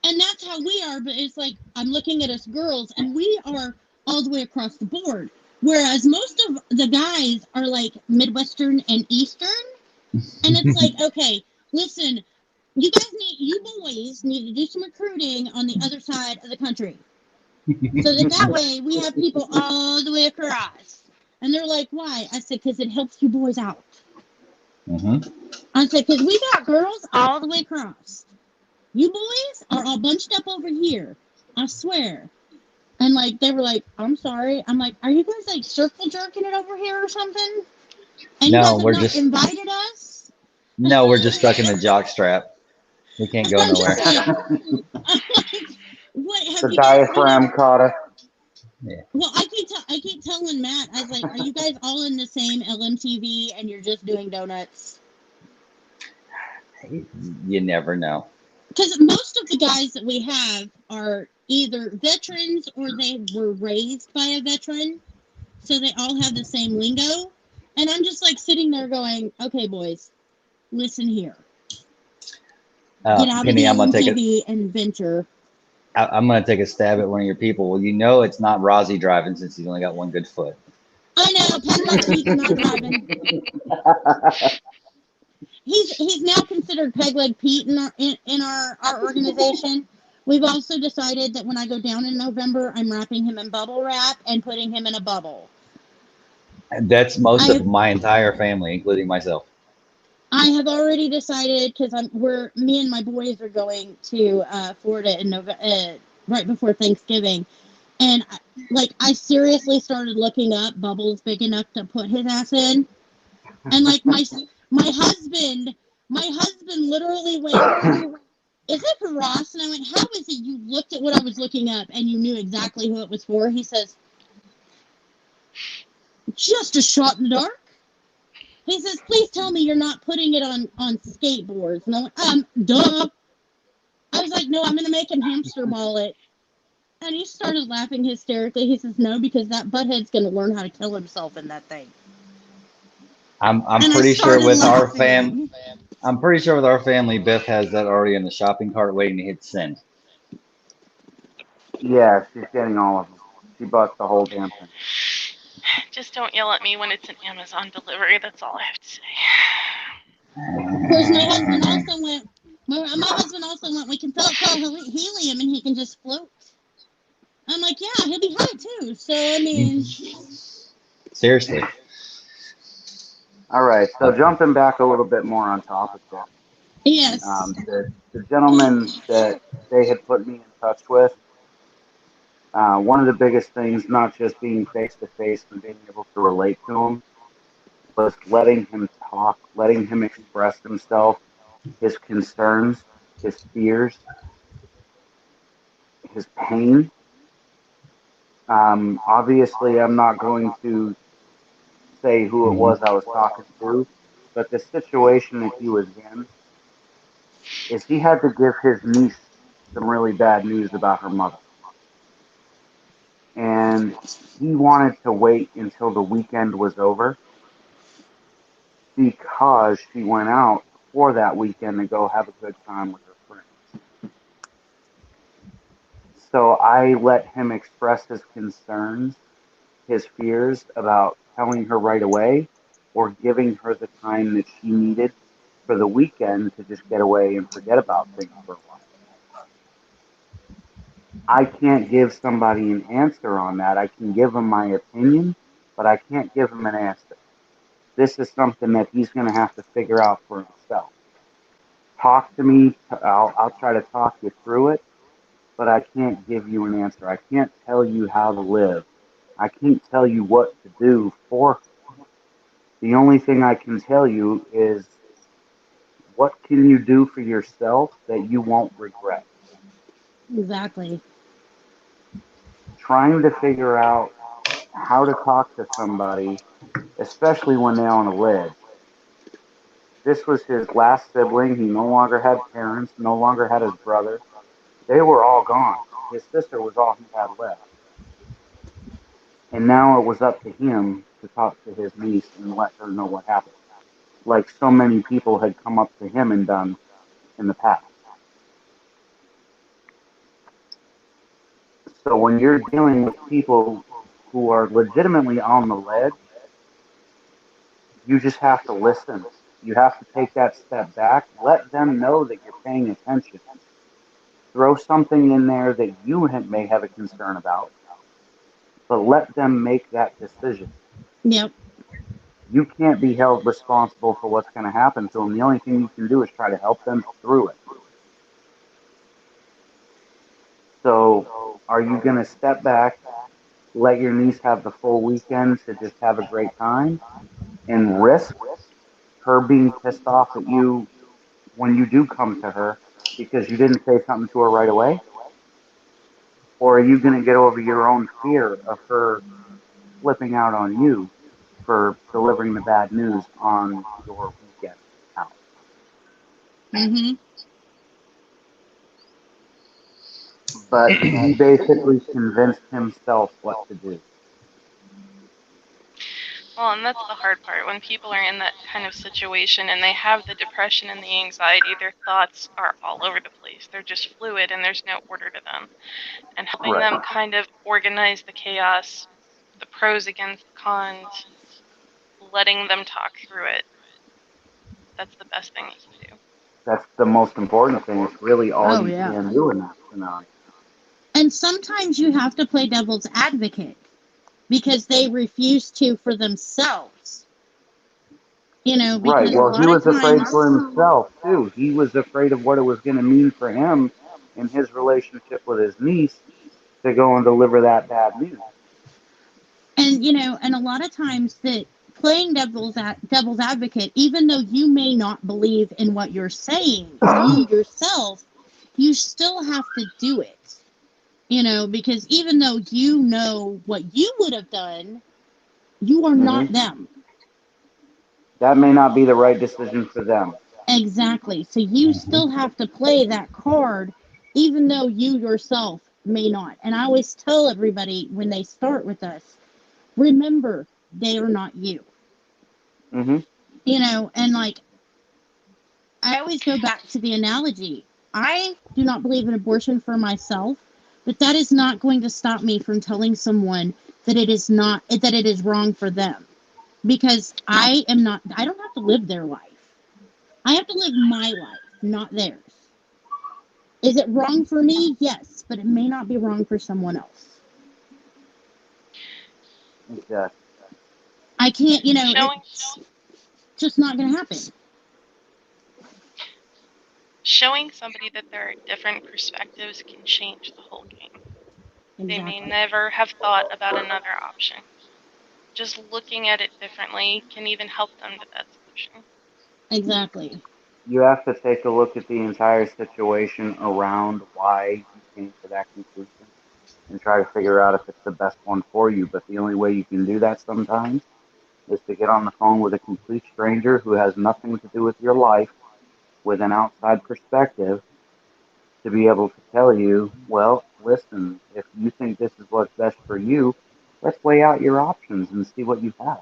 and that's how we are, but it's like, I'm looking at us girls, and we are all the way across the board. Whereas most of the guys are like Midwestern and Eastern. And it's like, okay, listen, you boys need to do some recruiting on the other side of the country. So that way we have people all the way across. And they're like, why? I said, because it helps you boys out. I said, because we got girls all the way across. You boys are all bunched up over here. I swear. And like, they were like, I'm sorry. I'm like, are you guys like circle jerking it over here or something? And No, you guys have not invited us? No, we're just stuck in the jock strap. We can't go nowhere. The diaphragm caught us. Yeah. Well, I keep telling Matt, I was like, are you guys all in the same LMTV and you're just doing donuts? You never know. Because most of the guys that we have are either veterans or they were raised by a veteran. So they all have the same lingo. And I'm just like sitting there going, okay, boys, listen here. Get out Penny, of the LMTV and venture. I'm going to take a stab at one of your people. Well, you know it's not Rozzy driving since he's only got one good foot. I know, Peg not driving. He's now considered Peg Leg Pete in our organization. We've also decided that when I go down in November, I'm wrapping him in bubble wrap and putting him in a bubble. That's most of my entire family, including myself. I have already decided because me and my boys are going to Florida in November, right before Thanksgiving, and I seriously started looking up bubbles big enough to put his ass in, and like my husband literally went, "Is it for Ross?" And I went, "How is it you looked at what I was looking up and you knew exactly who it was for?" He says, "Just a shot in the dark." He says, please tell me you're not putting it on skateboards. And I went, duh. I was like, no, I'm going to make him hamster ball it. And he started laughing hysterically. He says, no, because that butthead's going to learn how to kill himself in that thing. I'm pretty sure with our family, Beth has that already in the shopping cart waiting to hit send. Yeah, she's getting all of them. She bought the whole damn thing. Just don't yell at me when it's an Amazon delivery. That's all I have to say. Of course, my husband also went, we can fill it full of helium and he can just float. I'm like, yeah, he'll be high too. So, I mean. Seriously. All right, so jumping back a little bit more on topic then. Yes. The gentleman that they had put me in touch with, one of the biggest things, not just being face to face and being able to relate to him, was letting him talk, letting him express himself, his concerns, his fears, his pain. Obviously, I'm not going to say who it was I was talking to, but the situation that he was in is he had to give his niece some really bad news about her mother. And he wanted to wait until the weekend was over because she went out for that weekend to go have a good time with her friends. So I let him express his concerns, his fears about telling her right away or giving her the time that she needed for the weekend to just get away and forget about things for a while. I can't give somebody an answer on that. I can give them my opinion, but I can't give him an answer. This is something that he's going to have to figure out for himself. Talk to me. I'll try to talk you through it, but I can't give you an answer. I can't tell you how to live. I can't tell you what to do for her. The only thing I can tell you is what can you do for yourself that you won't regret. Exactly. Trying to figure out how to talk to somebody, especially when they're on a ledge. This was his last sibling. He no longer had parents, no longer had his brother. They were all gone. His sister was all he had left. And now it was up to him to talk to his niece and let her know what happened, like so many people had come up to him and done in the past. So when you're dealing with people who are legitimately on the ledge, you just have to listen. You have to take that step back, let them know that you're paying attention. Throw something in there that you may have a concern about, but let them make that decision. Yep. You can't be held responsible for what's going to happen to them. The only thing you can do is try to help them through it. So, are you going to step back, let your niece have the full weekend to just have a great time, and risk her being pissed off at you when you do come to her because you didn't say something to her right away? Or are you going to get over your own fear of her flipping out on you for delivering the bad news on your weekend out? Mm-hmm. But he basically convinced himself what to do. Well, and that's the hard part. When people are in that kind of situation and they have the depression and the anxiety, their thoughts are all over the place. They're just fluid and there's no order to them. And helping Right. them kind of organize the chaos, the pros against the cons, letting them talk through it, that's the best thing you can do. That's the most important thing. It's really all Oh you yeah. can do in that scenario. And sometimes you have to play devil's advocate because they refuse to for themselves. You know, Right. because a Well, he lot of was afraid times, for himself, too. He was afraid of what it was going to mean for him in his relationship with his niece to go and deliver that bad news. and you know, and a lot of times that playing devil's advocate, even though you may not believe in what you're saying, you yourself, you still have to do it. You know, because even though you know what you would have done, you are Hmm. not them. That may not be the right decision for them. Exactly. So you still have to play that card, even though you yourself may not. And I always tell everybody when they start with us, remember, they are not you. Hmm. You know, and like, I always go back to the analogy. I do not believe in abortion for myself, but that is not going to stop me from telling someone that it is not, that it is wrong for them. Because I am not, I don't have to live their life. I have to live my life, not theirs. Is it wrong for me? Yes, but it may not be wrong for someone else. Exactly. I can't, you know, Showing it's just not going to happen. showing somebody that there are different perspectives can change the whole game. They may Exactly. never have thought about another option. Just looking at it differently can even help them to that solution. Exactly. You have to take a look at the entire situation around why you came to that conclusion and try to figure out if it's the best one for you. But the only way you can do that sometimes is to get on the phone with a complete stranger who has nothing to do with your life with an outside perspective to be able to tell you, well, listen, if you think this is what's best for you, let's weigh out your options and see what you have.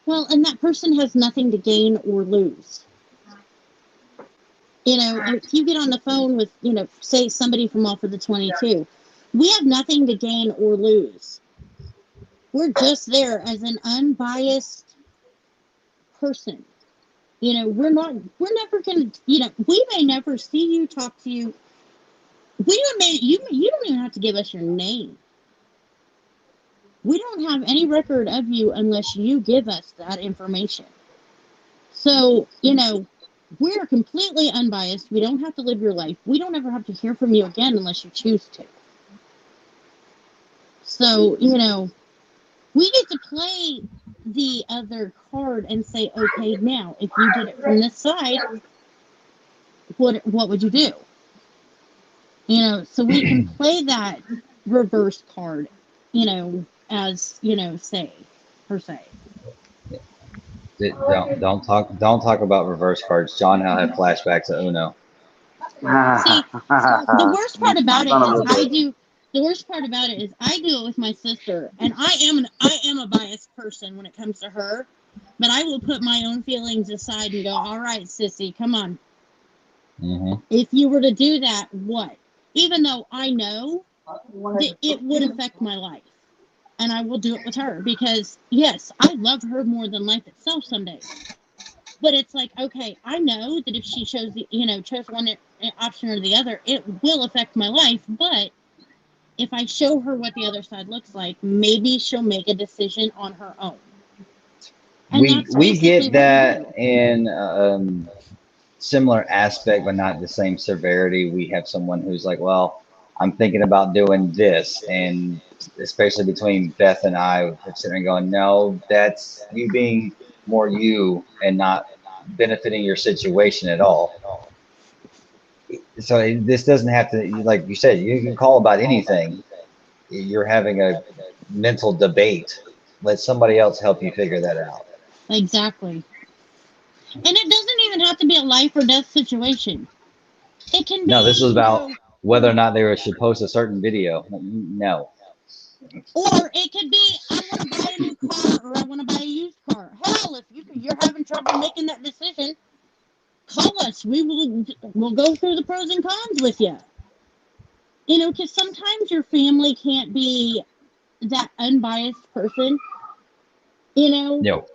Well, and that person has nothing to gain or lose. You know, if you get on the phone with, you know, say somebody from off of the 22, we have nothing to gain or lose. We're just there as an unbiased person. We're never going to, we may never see you, talk to you. You don't even have to give us your name. We don't have any record of you unless you give us that information. So, we're completely unbiased. We don't have to live your life. We don't ever have to hear from you again unless you choose to. So, we get to play the other card and say, okay, now, if you did it from this side, what would you do? So we can play that reverse card, as, say, per se. Don't talk about reverse cards. John and I have flashbacks to Uno. See, the worst part about it Son of is a bitch. the worst part about it is I do it with my sister, and I am a biased person when it comes to her, but I will put my own feelings aside and go, all right, sissy, come on. Mm-hmm. If you were to do that, what? Even though I know that it would affect my life, and I will do it with her because yes, I love her more than life itself some days. But it's like, okay, I know that if she chose chose one option or the other, it will affect my life. But if I show her what the other side looks like, maybe she'll make a decision on her own. And that's We basically get what we that do. in similar aspect, but not the same severity. We have someone who's like, well, I'm thinking about doing this, and especially between Beth and I, we're sitting there going, no, that's you being more you and not benefiting your situation at all. So this doesn't have to, like you said, you can call about anything. You're having a mental debate. Let somebody else help you figure that out. Exactly. And it doesn't even have to be a life or death situation. It can No, this is be, about whether or not they were should post a certain video. No. or it could be, I want to buy a new car or I want to buy a used car. Hell, if you're having trouble making that decision, call us. We'll go through the pros and cons with you. Because sometimes your family can't be that unbiased person. You know, No.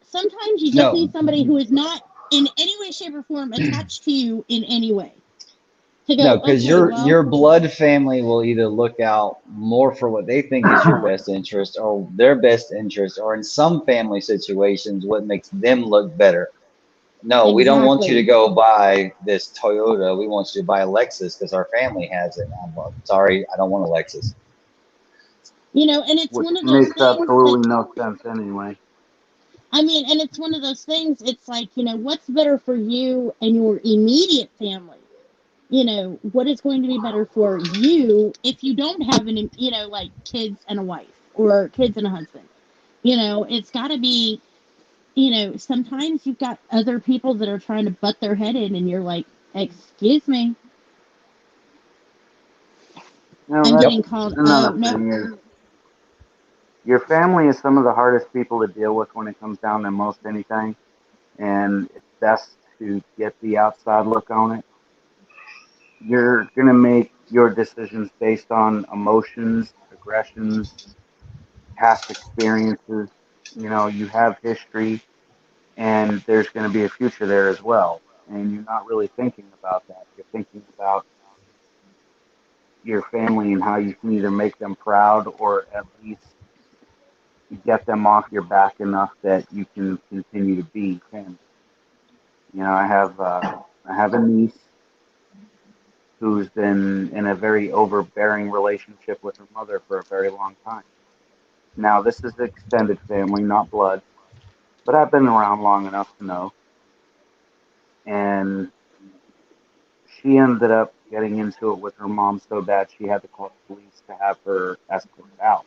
sometimes you just need No. somebody who is not in any way, shape, or form attached to you in any way to No, go, because okay, well, your blood family will either look out more for what they think is your best interest or their best interest, or in some family situations, what makes them look better. No, we don't want you to exactly. go buy this Toyota. We want you to buy a Lexus because our family has it. I'm sorry, I don't want a Lexus. And it's Which one of those makes things that, absolutely no sense anyway. and it's one of those things, it's like, what's better for you and your immediate family? What is going to be better for you if you don't have like kids and a wife or kids and a husband? It's got to be, sometimes you've got other people that are trying to butt their head in and you're like, excuse me, I'm That's getting called, oh, another no. thing is your family is some of the hardest people to deal with when it comes down to most anything, and it's best to get the outside look on it. You're gonna make your decisions based on emotions, aggressions, past experiences. You have history, and there's going to be a future there as well. And you're not really thinking about that. You're thinking about your family and how you can either make them proud or at least get them off your back enough that you can continue to be family. I have a niece who's been in a very overbearing relationship with her mother for a very long time. Now, this is extended family, not blood, but I've been around long enough to know. And she ended up getting into it with her mom so bad she had to call the police to have her escorted out.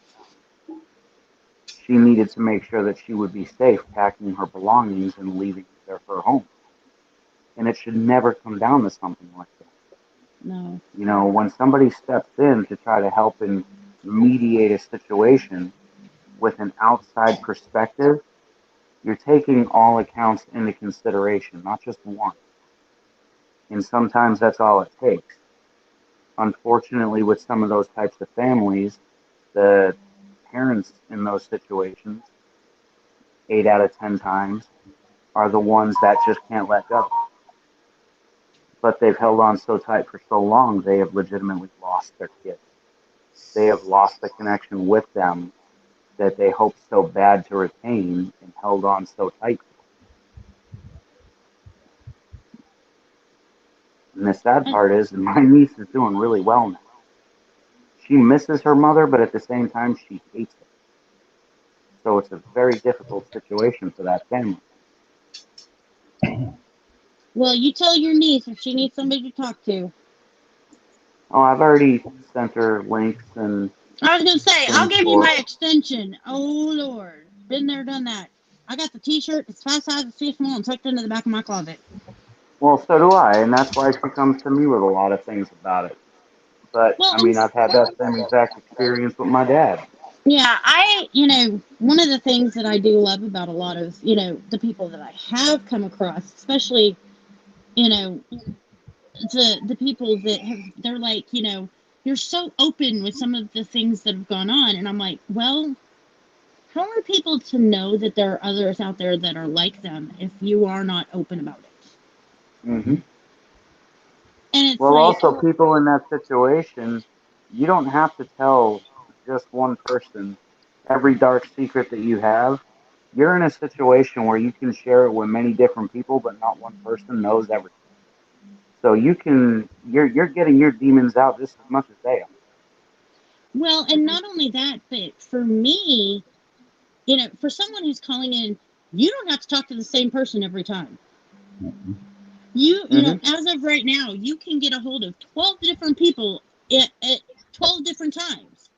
She needed to make sure that she would be safe packing her belongings and leaving her home. And it should never come down to something like that. No. When somebody steps in to try to help and mediate a situation with an outside perspective, you're taking all accounts into consideration, not just one. And sometimes that's all it takes. Unfortunately, with some of those types of families, the parents in those situations, 8 out of 10 times, are the ones that just can't let go. But they've held on so tight for so long, they have legitimately lost their kids. They have lost the connection with them that they hoped so bad to retain and held on so tight. And the sad And, part is, my niece is doing really well now. She misses her mother, but at the same time, she hates her. So it's a very difficult situation for that family. well, you tell your niece if she needs somebody to talk to. Oh, I've already sent her links and I was gonna say, I'll things give you for. my extension. Oh Lord, been there, done that. I got the T-shirt. It's 5 sizes too small and tucked into the back of my closet. Well, so do I, and that's why she comes to me with a lot of things about it. But Well, I and mean, I've had that same exact experience with my dad. yeah, one of the things that I do love about a lot of, the people that I have come across, especially, you know, the people that they're like, you're so open with some of the things that have gone on. And I'm like, well, how are people to know that there are others out there that are like them if you are not open about it? Hmm. And it's Well, like, also, people in that situation, you don't have to tell just one person every dark secret that you have. You're in a situation where you can share it with many different people, but not one person knows everything. So you're getting your demons out just as much as they are. well, and not only that, but for me, for someone who's calling in, you don't have to talk to the same person every time. Hmm. As of right now, you can get a hold of 12 different people at 12 different times.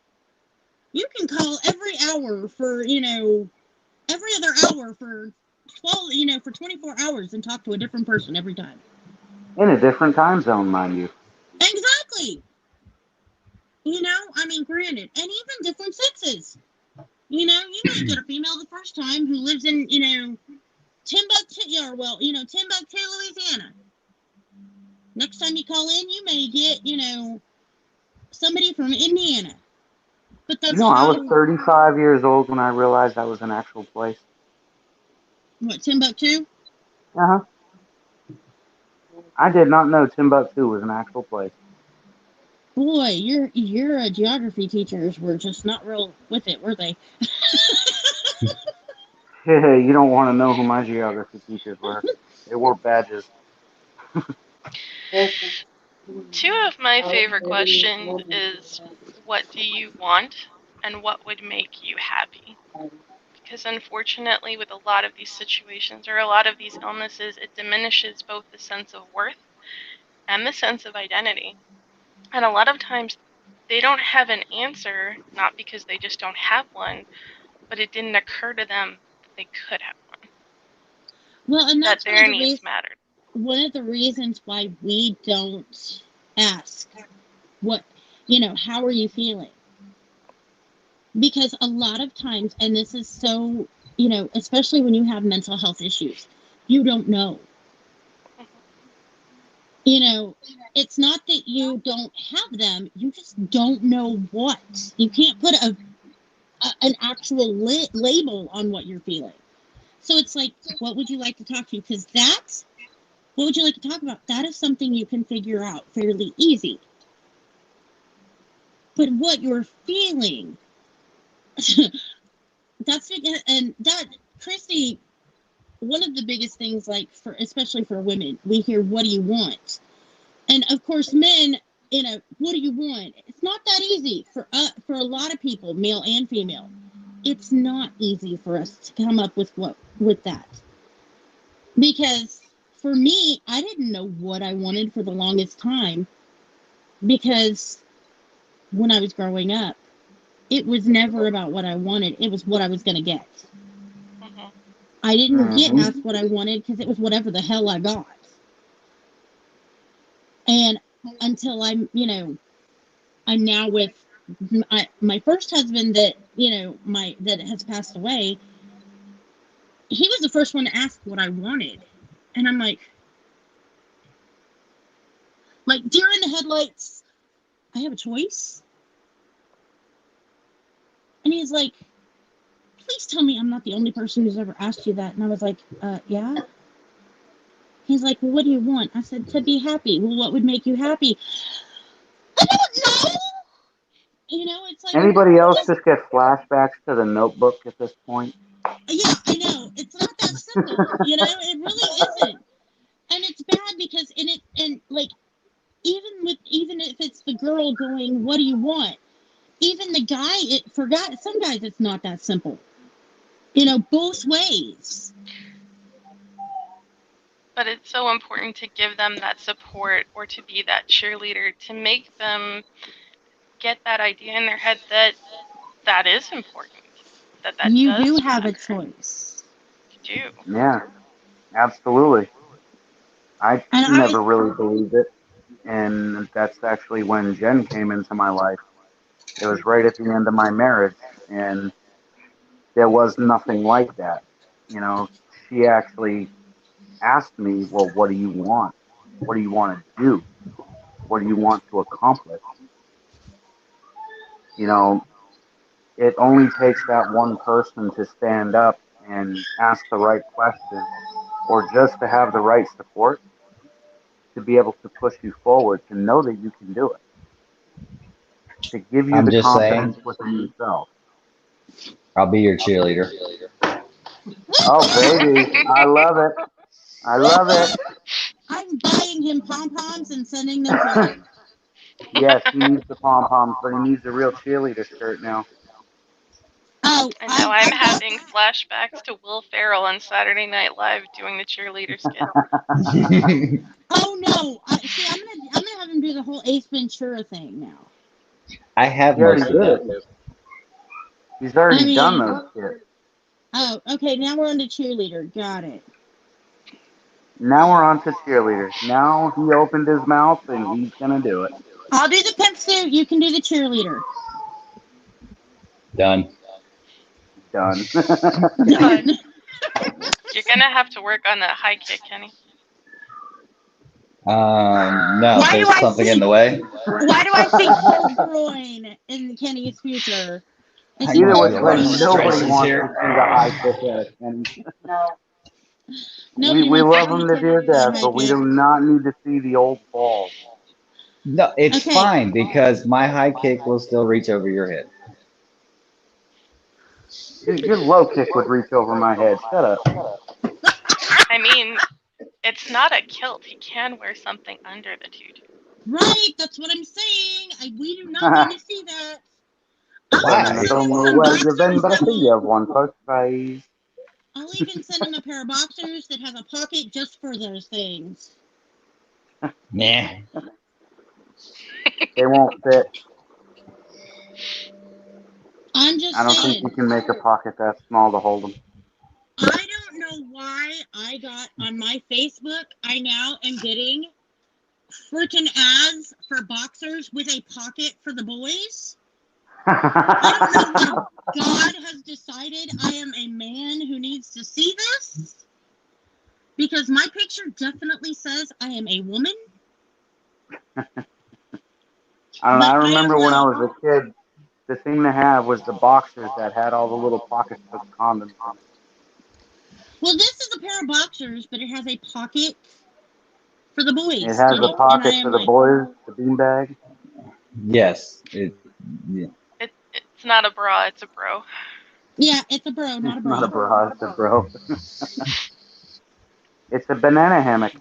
You can call every hour for, every other hour for 12, for 24 hours and talk to a different person every time. In a different time zone, mind you. Exactly. I mean, granted, and even different sexes. You may get a female the first time who lives in, Timbuktu, or well, Timbuktu, Louisiana. Next time you call in, you may get, somebody from Indiana. But You that's know, I was how, 35 years old when I realized that was an actual place. what, Timbuktu? Uh huh. I did not know Timbuktu was an actual place. Boy, your geography teachers were just not real with it, were they? You don't want to know who my geography teachers were. They wore badges. Two of my favorite questions is what do you want and what would make you happy? Because unfortunately, with a lot of these situations or a lot of these illnesses, it diminishes both the sense of worth and the sense of identity. And a lot of times, they don't have an answer, not because they just don't have one, but it didn't occur to them that they could have one, Well, and that that's their needs mattered. one of the reasons why we don't ask what, how are you feeling? Because a lot of times, and this is so, especially when you have mental health issues, you don't know. Mhm. You know, it's not that you don't have them, you just don't know what. You can't put an actual label on what you're feeling. So it's like, what would you like to talk to? Because what would you like to talk about? That is something you can figure out fairly easy. But what you're feeling, that's it. And that, Christy, one of the biggest things, like especially for women, we hear, what do you want? And of course, men, what do you want? It's not that easy for a lot of people, male and female. It's not easy for us to come up with that, because for me, I didn't know what I wanted for the longest time, because when I was growing up, it was never about what I wanted. It was what I was going to get. Mhm. I didn't get Hmm. asked what I wanted because it was whatever the hell I got. And until I'm now with my first husband that has passed away. He was the first one to ask what I wanted. And I'm like deer in the headlights. I have a choice. And he's like, please tell me I'm not the only person who's ever asked you that. And I was like, yeah. He's like, well, what do you want? I said, to be happy. Well, what would make you happy? I don't know. You know, it's like, Anybody else just get flashbacks to the Notebook at this point? yeah, I know. It's not that simple. You know, it really isn't. And it's bad because like, even if it's the girl going, what do you want? Even the guy, some guys it's not that simple. You know, both ways. But it's so important to give them that support or to be that cheerleader to make them get that idea in their head that that is important. That You does do have a matter. choice. You do. Yeah, absolutely. I And I was never really believed it, and that's actually when Jen came into my life. It was right at the end of my marriage, and there was nothing like that. You know, she actually asked me, well, what do you want? What do you want to do? What do you want to accomplish? You know, it only takes that one person to stand up and ask the right question or just to have the right support to be able to push you forward, to know that you can do it, to give you I'm the just saying, confidence within yourself. I'll be your cheerleader. Oh, baby. I love it. I love it. I'm buying him pom poms and sending them to him. Yes, he needs the pom poms, but he needs a real cheerleader shirt now. Oh, And now I'm I got having flashbacks to Will Ferrell on Saturday Night Live doing the cheerleader skit. Oh no! See, I'm gonna have him do the whole Ace Ventura thing now. I have He already most of did. them. He's I already done mean, those shit. oh, okay. Now we're on to cheerleader. Got it. Now we're on to cheerleader. Now he opened his mouth and he's gonna do it. I'll do the pimp suit. You can do the cheerleader. Done. Done. Done. You're gonna have to work on that high kick, Kenny. No, Why do there's I something in see? the way. Why do I see Paul groin in Kenny's future? I see Either might Paul which be a way, lot of groin. nobody stretches wants to here. see the high kick at it. And Nobody we wants to love see him to Kenny dear do that death, high but we kick. do not need to see the old balls. No, it's Okay. fine because my high kick will still reach over your head. Your low kick would reach over my head. Shut up. I mean, it's not a kilt. He can wear something under the tutu. Right. That's what I'm saying. We do not need to see that. I'll Don't even mean I Why? send don't him know some where you've been, boxers but I that see you will. have one close by. I'll even send him a pair of boxers that have a pocket just for those things. Nah. They won't fit. I'm just I don't think saying. you can make a pocket that small to hold them. I don't know why I got on my Facebook. I now am getting freaking ads for boxers with a pocket for the boys. I don't know what God has decided I am a man who needs to see this. Because my picture definitely says I am a woman. I don't know. I But I am remember when I not. was a kid, the thing to have was the boxers that had all the little pockets for the condoms in it. Well, this is a pair of boxers, but it has a pocket for the It boys. has You a know? And I pocket am for the like, boys, the beanbag. Yes. Yeah. It's not a bra, it's a bro. yeah, it's a bro, not a It's not a bra. bra, it's a bro. It's a banana hammock.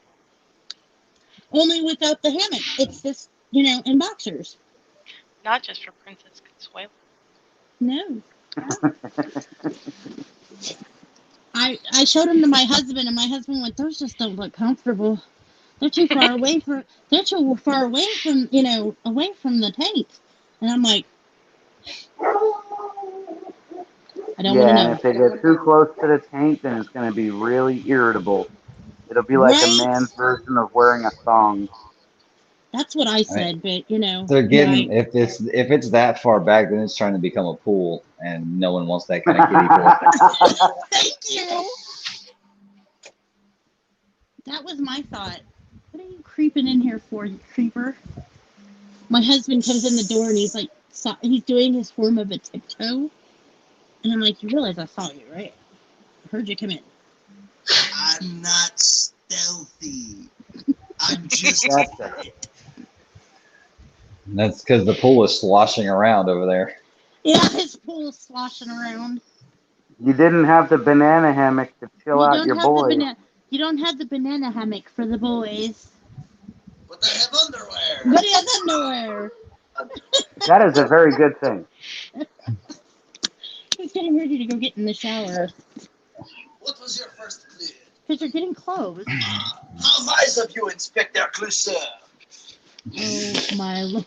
Only without the hammock. It's just, in boxers. Not just for Princess Consuelo. No. I showed them to my husband, and my husband went, "Those just don't look comfortable. They're too far away from. They're too far away from away from the tank." And I'm like, I don't want to Yeah, and know. if they get too close to the tank, then it's going to be really irritable. It'll be like a Right? man's version of wearing a thong. That's what I I mean, said, but they're right. getting if it's that far back, then it's trying to become a pool, and no one wants that kind of kiddie pool. Thank you. That was my thought. What are you creeping in here for, you creeper? My husband comes in the door and he's like, he's doing his form of a tiptoe. And I'm like, you realize I saw you, right? I heard you come in. I'm not stealthy. I'm just Gotcha. That's because the pool is sloshing around over there. Yeah, his pool is sloshing around. You didn't have the banana hammock to chill You out don't your have the boys. banana. You don't have the banana hammock for the boys. but I have underwear. But he has underwear. That is a very good thing. He's getting ready to go get in the shower What was your first clue? because you're getting clothes. How wise of you, Inspector Clouseau. Oh my lord!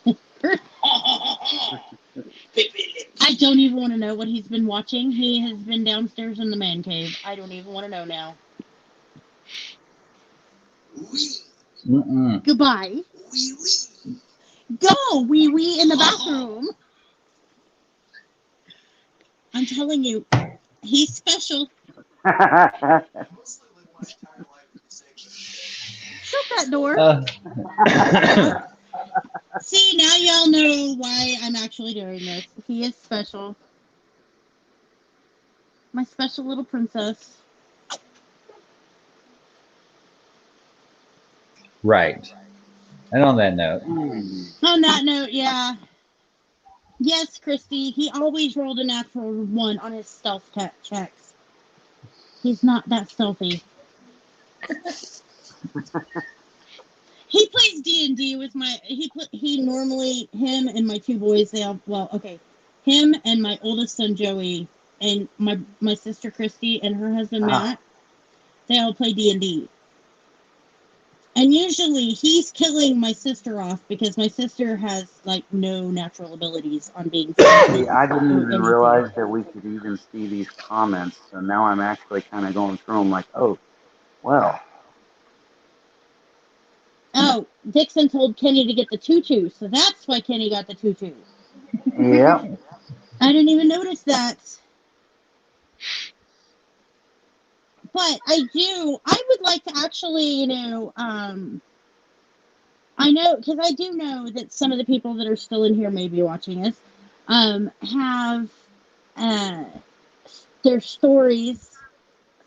I don't even want to know what he's been watching. He has been downstairs in the man cave. I don't even want to know now. Oui, Mm-mm. Goodbye. oui, oui. Go, wee wee, in the bathroom. I'm telling you, he's special. Shut that door. See, now y'all know why I'm actually doing this. He is special. My special little princess. Right. And on that note, On that note, yeah. Yes, Christy, he always rolled a natural 1 on his stealth checks. He's not that stealthy. He plays D&D with my he normally him and my 2 boys, they all, well, okay. Him and my oldest son Joey and my sister Christy and her husband Matt, they all play D&D. And usually he's killing my sister off because my sister has like no natural abilities on being stealthy See, I didn't or even anything. realize that we could even see these comments. So now I'm actually kind of going through them like, oh, well. Oh, Dixon told Kenny to get the tutu, so that's why Kenny got the tutu. Yep. I didn't even notice that. But I would like to actually, I know, because I do know that some of the people that are still in here maybe watching us, have their stories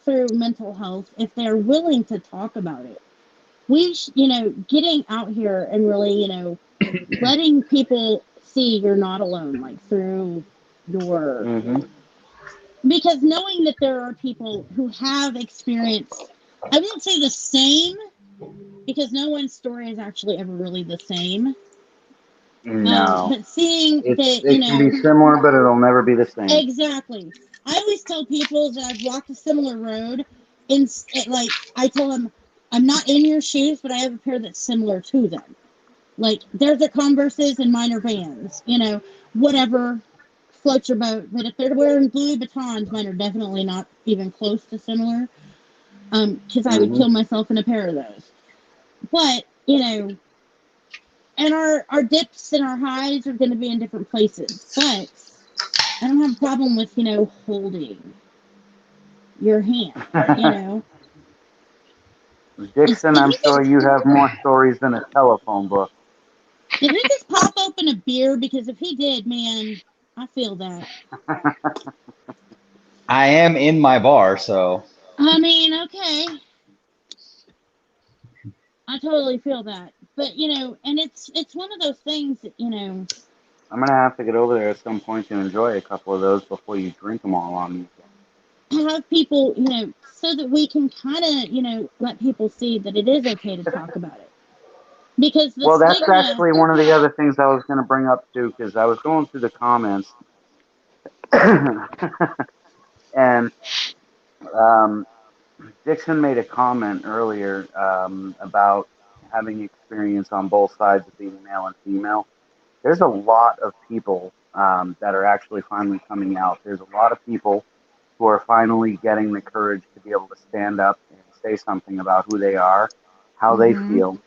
through mental health if they're willing to talk about it. Getting out here and really, letting people see you're not alone, like through your, Mm-hmm. because knowing that there are people who have experienced, I wouldn't say the same, because no one's story is actually ever really the same. No. But seeing that, It can be similar, but it'll never be the same. exactly. I always tell people that I've walked a similar road, and like I tell them, I'm not in your shoes, but I have a pair that's similar to them. Like there's the Converses and mine are Vans, whatever floats your boat. But if they're wearing Louis Vuittons, mine are definitely not even close to similar. Because I would kill myself in a pair of those. But and our dips and our highs are going to be in different places. But I don't have a problem with holding your hand. Dixon, I'm sure you have more stories than a telephone book. Did he just pop open a beer? Because if he did, man, I feel that. I am in my bar, so. I mean, okay. I totally feel that. But, and it's one of those things that, I'm going to have to get over there at some point to enjoy a couple of those before you drink them all on me. have people, so that we can kind of, let people see that it is okay to talk about it. Because the Well, that's stigma. actually one of the other things I was going to bring up too, because I was going through the comments, and Dixon made a comment earlier about having experience on both sides of being male and female. There's a lot of people that are actually finally coming out. There's a lot of people who are finally getting the courage to be able to stand up and say something about who they are, how they feel.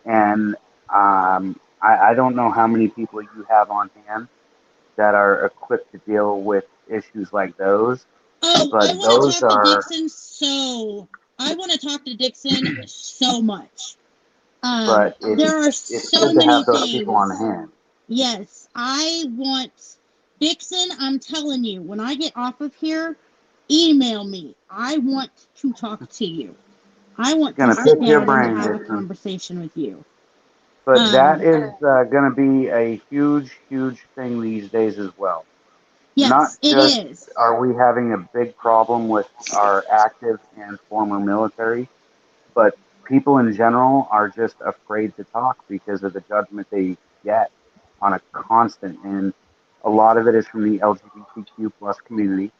And I don't know how many people you have on hand that are equipped to deal with issues like those. Oh, But I want those to talk are, to Dixon I want to talk to Dixon so much. but There are it's so good to many have those people on things. hand. Yes, I want Dixon, I'm telling you, when I get off of here, email me. I want to talk to you. I want to Gonna sit pick your down and brain, have a Dixon. conversation with you. But that Um, is going to be a huge, huge thing these days as well. Not yes, it just is. are we having a big problem with our active and former military, but people in general are just afraid to talk because of the judgment they get on a constant. And a lot of it is from the LGBTQ plus community,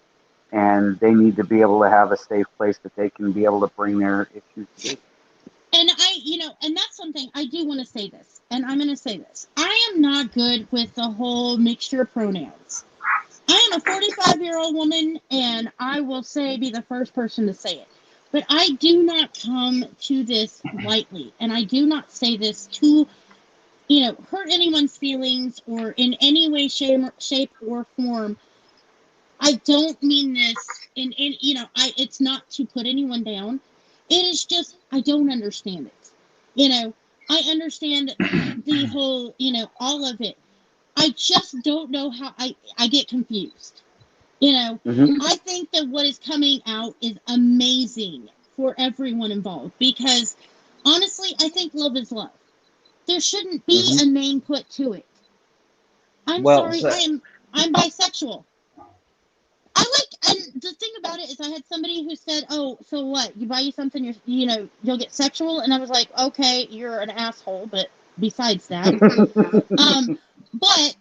and they need to be able to have a safe place that they can be able to bring their issues to. And and that's something I do want to say this, and I'm going to say this. I am not good with the whole mixture of pronouns. I am a 45-year-old woman, and I will be the first person to say it. But I do not come to this lightly, and I do not say this to, hurt anyone's feelings or in any way, shape or form. I don't mean this it's not to put anyone down. It is just, I don't understand it. I understand the whole, all of it. I just don't know how I get confused. Mm-hmm. I think that what is coming out is amazing for everyone involved because honestly, I think love is love. There shouldn't be Mm-hmm. a name put to it. I'm Well, sorry, so, I'm bisexual. And the thing about it is, I had somebody who said, "Oh, so what? You buy you something, you'll get sexual," and I was like, "Okay, you're an asshole." But besides that, but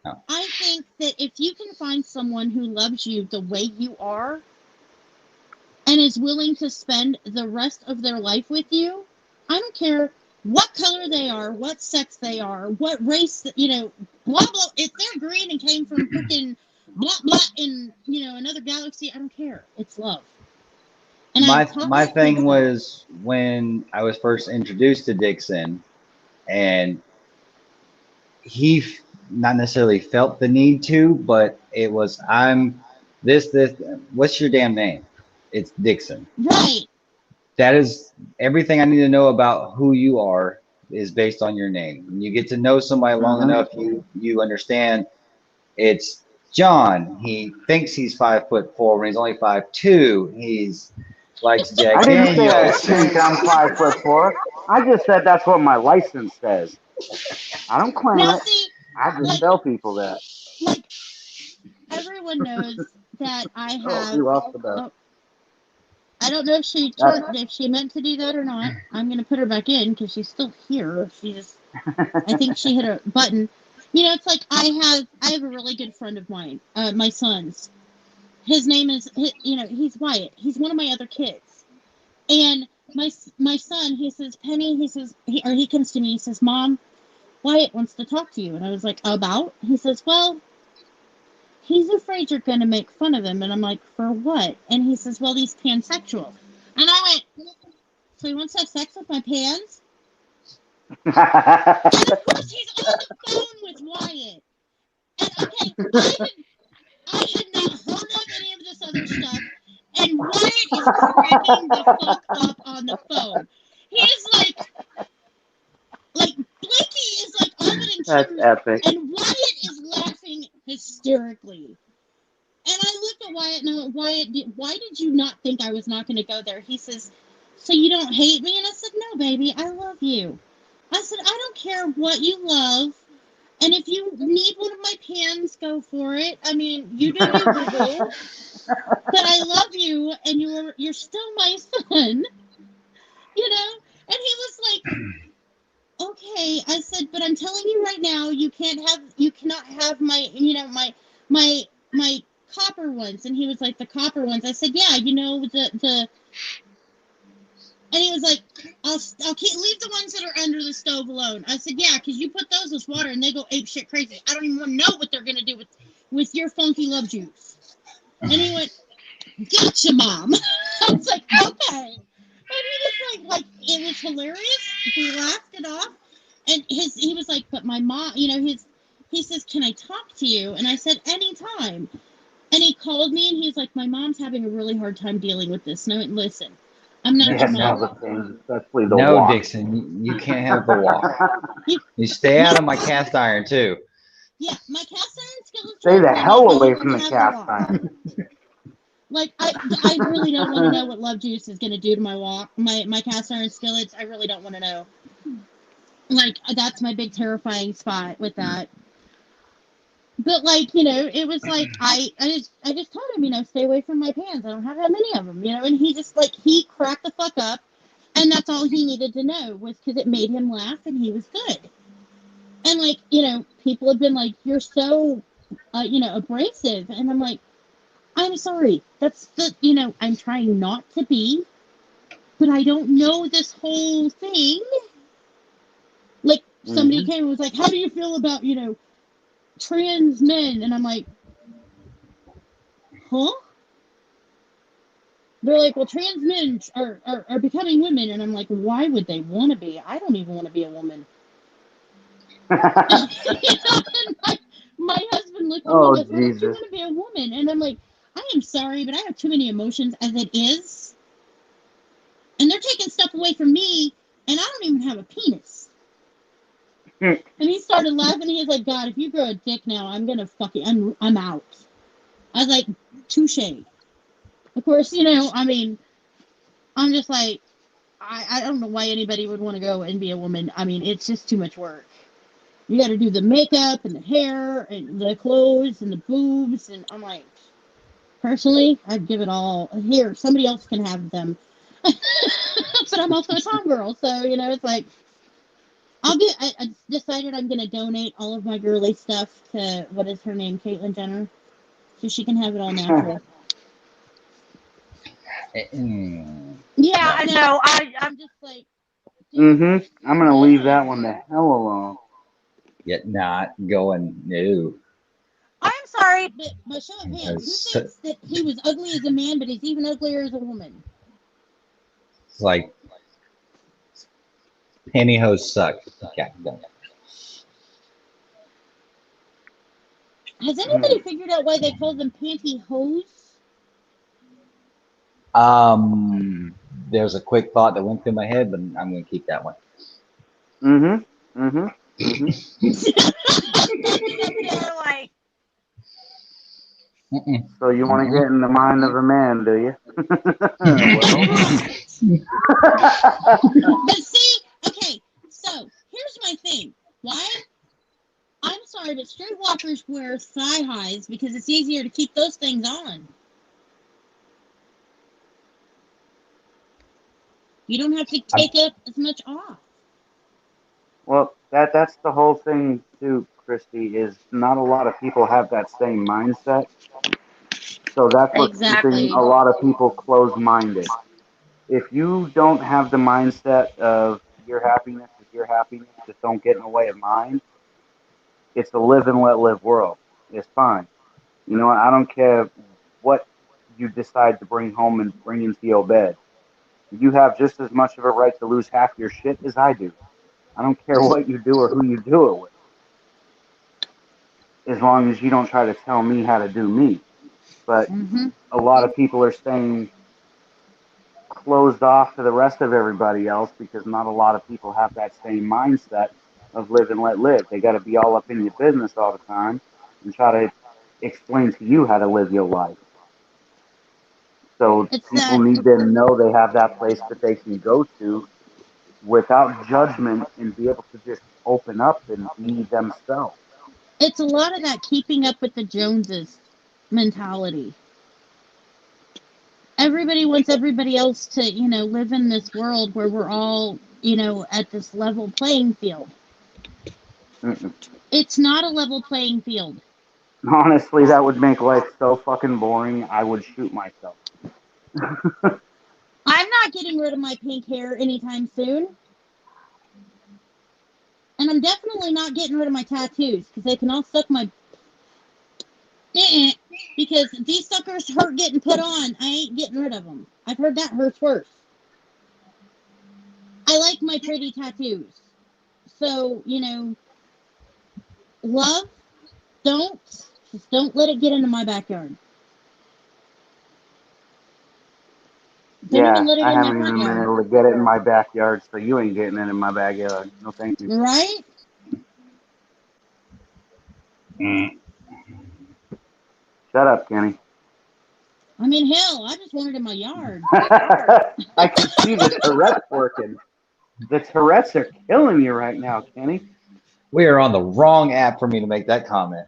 no. I think that if you can find someone who loves you the way you are and is willing to spend the rest of their life with you, I don't care what color they are, what sex they are, what race, blah blah. If they're green and came from freaking blah blah in another galaxy, I don't care. It's love. And I've taught My my kids thing that. was when I was first introduced to Dixon, and he not necessarily felt the need to, but it was I'm this. What's your damn name? It's Dixon. Right. That is everything I need to know about who you are is based on your name. When you get to know somebody long Mm-hmm. enough, you understand it's John. He thinks he's 5'4" when he's only 5'2". He's likes I Jack didn't say I Daniels. think I'm 5'4". I just said that's what my license says. I don't claim Now, it. see, I just like, tell people that. like everyone knows that I Oh, have. you lost the bet. Oh, I don't know if she meant to do that or not. I'm gonna put her back in because she's still here. I think she hit a button. It's like I have a really good friend of mine, my son's. His name is, he's Wyatt. He's one of my other kids. And my son, he says, Penny, he comes to me, he says, Mom, Wyatt wants to talk to you. And I was like, about? He says, well, he's afraid you're going to make fun of him. And I'm like, for what? And he says, well, he's pansexual. And I went, so he wants to have sex with my pans? And of course, he's on the phone with Wyatt. And okay, I had not heard of any of this other stuff. And Wyatt is cracking the fuck up on the phone. He is like Blakey is like Armin in That's tears, epic. and Wyatt is laughing hysterically. And I looked at Wyatt and I went, Wyatt, why did you not think I was not going to go there? He says, so you don't hate me? And I said, no, baby, I love you. I said, I don't care what you love. And if you need one of my pans, go for it. I mean, you do you, boo boo. But I love you, and you're still my son, And he was like, okay. I said, but I'm telling you right now, you cannot have my, my copper ones. And he was like, the copper ones. I said, yeah, the. And he was like, I'll leave the ones that are under the stove alone. I said, yeah, because you put those with water and they go ape shit crazy. I don't even want to know what they're gonna do with your funky love juice. And he went, gotcha, Mom. I was like, okay. And he was like it was hilarious. We laughed it off. And he was like, but my mom, he says, can I talk to you? And I said, anytime. And he called me and he's like, my mom's having a really hard time dealing with this. And I went, listen, I'm not your Getting No, all mom. the things, especially the no, walk. Dixon, you can't have the walk. You, You stay my out of my cast iron too. Yeah, my cast iron's skeleton Stay the will not hell go away on from the the half cast walk. iron. Like I really don't want to know what love juice is going to do to my cast iron skillets. I really don't want to know. Like that's my big terrifying spot with that. But like it was like I just told him stay away from my pans. I don't have that many of them, and he just like he cracked the fuck up, and that's all he needed to know was because it made him laugh and he was good. And like people have been like, you're so abrasive, and I'm like, I'm sorry. That's the I'm trying not to be, but I don't know this whole thing. Like somebody came and was like, how do you feel about trans men? And I'm like, huh? They're like, well, trans men are becoming women. And I'm like, why would they want to be? I don't even want to be a woman. And my husband looked at me and Oh, goes, why don't you Jesus. want to be a woman? And I'm like, I am sorry, but I have too many emotions as it is. And they're taking stuff away from me, and I don't even have a penis. And he started laughing. He was like, God, if you grow a dick now, I'm going to fucking, I'm out. I was like, touche. Of course, I mean, I'm just like, I don't know why anybody would want to go and be a woman. I mean, it's just too much work. You got to do the makeup and the hair and the clothes and the boobs. And I'm like, personally, I'd give it all. Here, somebody else can have them. But I'm also a tomgirl. So, it's like, I decided I'm going to donate all of my girly stuff to, what is her name, Caitlyn Jenner. So she can have it all natural. Yeah, I know. I'm just like, dude, I'm going to leave that one the hell alone. Yet not going no. I'm sorry, but show of hands, who thinks that he was ugly as a man, but he's even uglier as a woman? It's like pantyhose suck. Okay, go. Has anybody figured out why they call them pantyhose? There's a quick thought that went through my head, but I'm going to keep that one. Like, So you want to get in the mind of a man, do you? but see, okay, so here's my thing. Why? I'm sorry, but straight walkers wear thigh highs because it's easier to keep those things on. You don't have to take up as much off. Well, that's the whole thing too, Christy, is not a lot of people have that same mindset. So that's what's keeping a lot of people closed-minded. If you don't have the mindset of your happiness is your happiness, just don't get in the way of mine, it's a live and let live world. It's fine. You know, I don't care what you decide to bring home and bring into your bed. You have just as much of a right to lose half your shit as I do. I don't care what you do or who you do it with, as long as you don't try to tell me how to do me. But a lot of people are staying closed off to the rest of everybody else because not a lot of people have that same mindset of live and let live. They got to be all up in your business all the time and try to explain to you how to live your life. So people need to know they have that place that they can go to without judgment and be able to just open up and be themselves. It's a lot of that keeping up with the Joneses mentality. Everybody wants everybody else to, live in this world where we're all, at this level playing field. It's not a level playing field. Honestly, that would make life so fucking boring. I would shoot myself. I'm not getting rid of my pink hair anytime soon. And I'm definitely not getting rid of my tattoos because they can all suck my. Because these suckers hurt getting put on. I ain't getting rid of them. I've heard that hurts worse. I like my pretty tattoos. So, love, just don't let it get into my backyard. Don't even let it I in my haven't front even been yard. able to get it in my backyard, so you ain't getting it in my backyard. No, thank you. Right? Shut up, Kenny. I mean, hell, I just wanted in my yard. I can see the Tourette's working. The Tourette's are killing you right now, Kenny. We are on the wrong app for me to make that comment.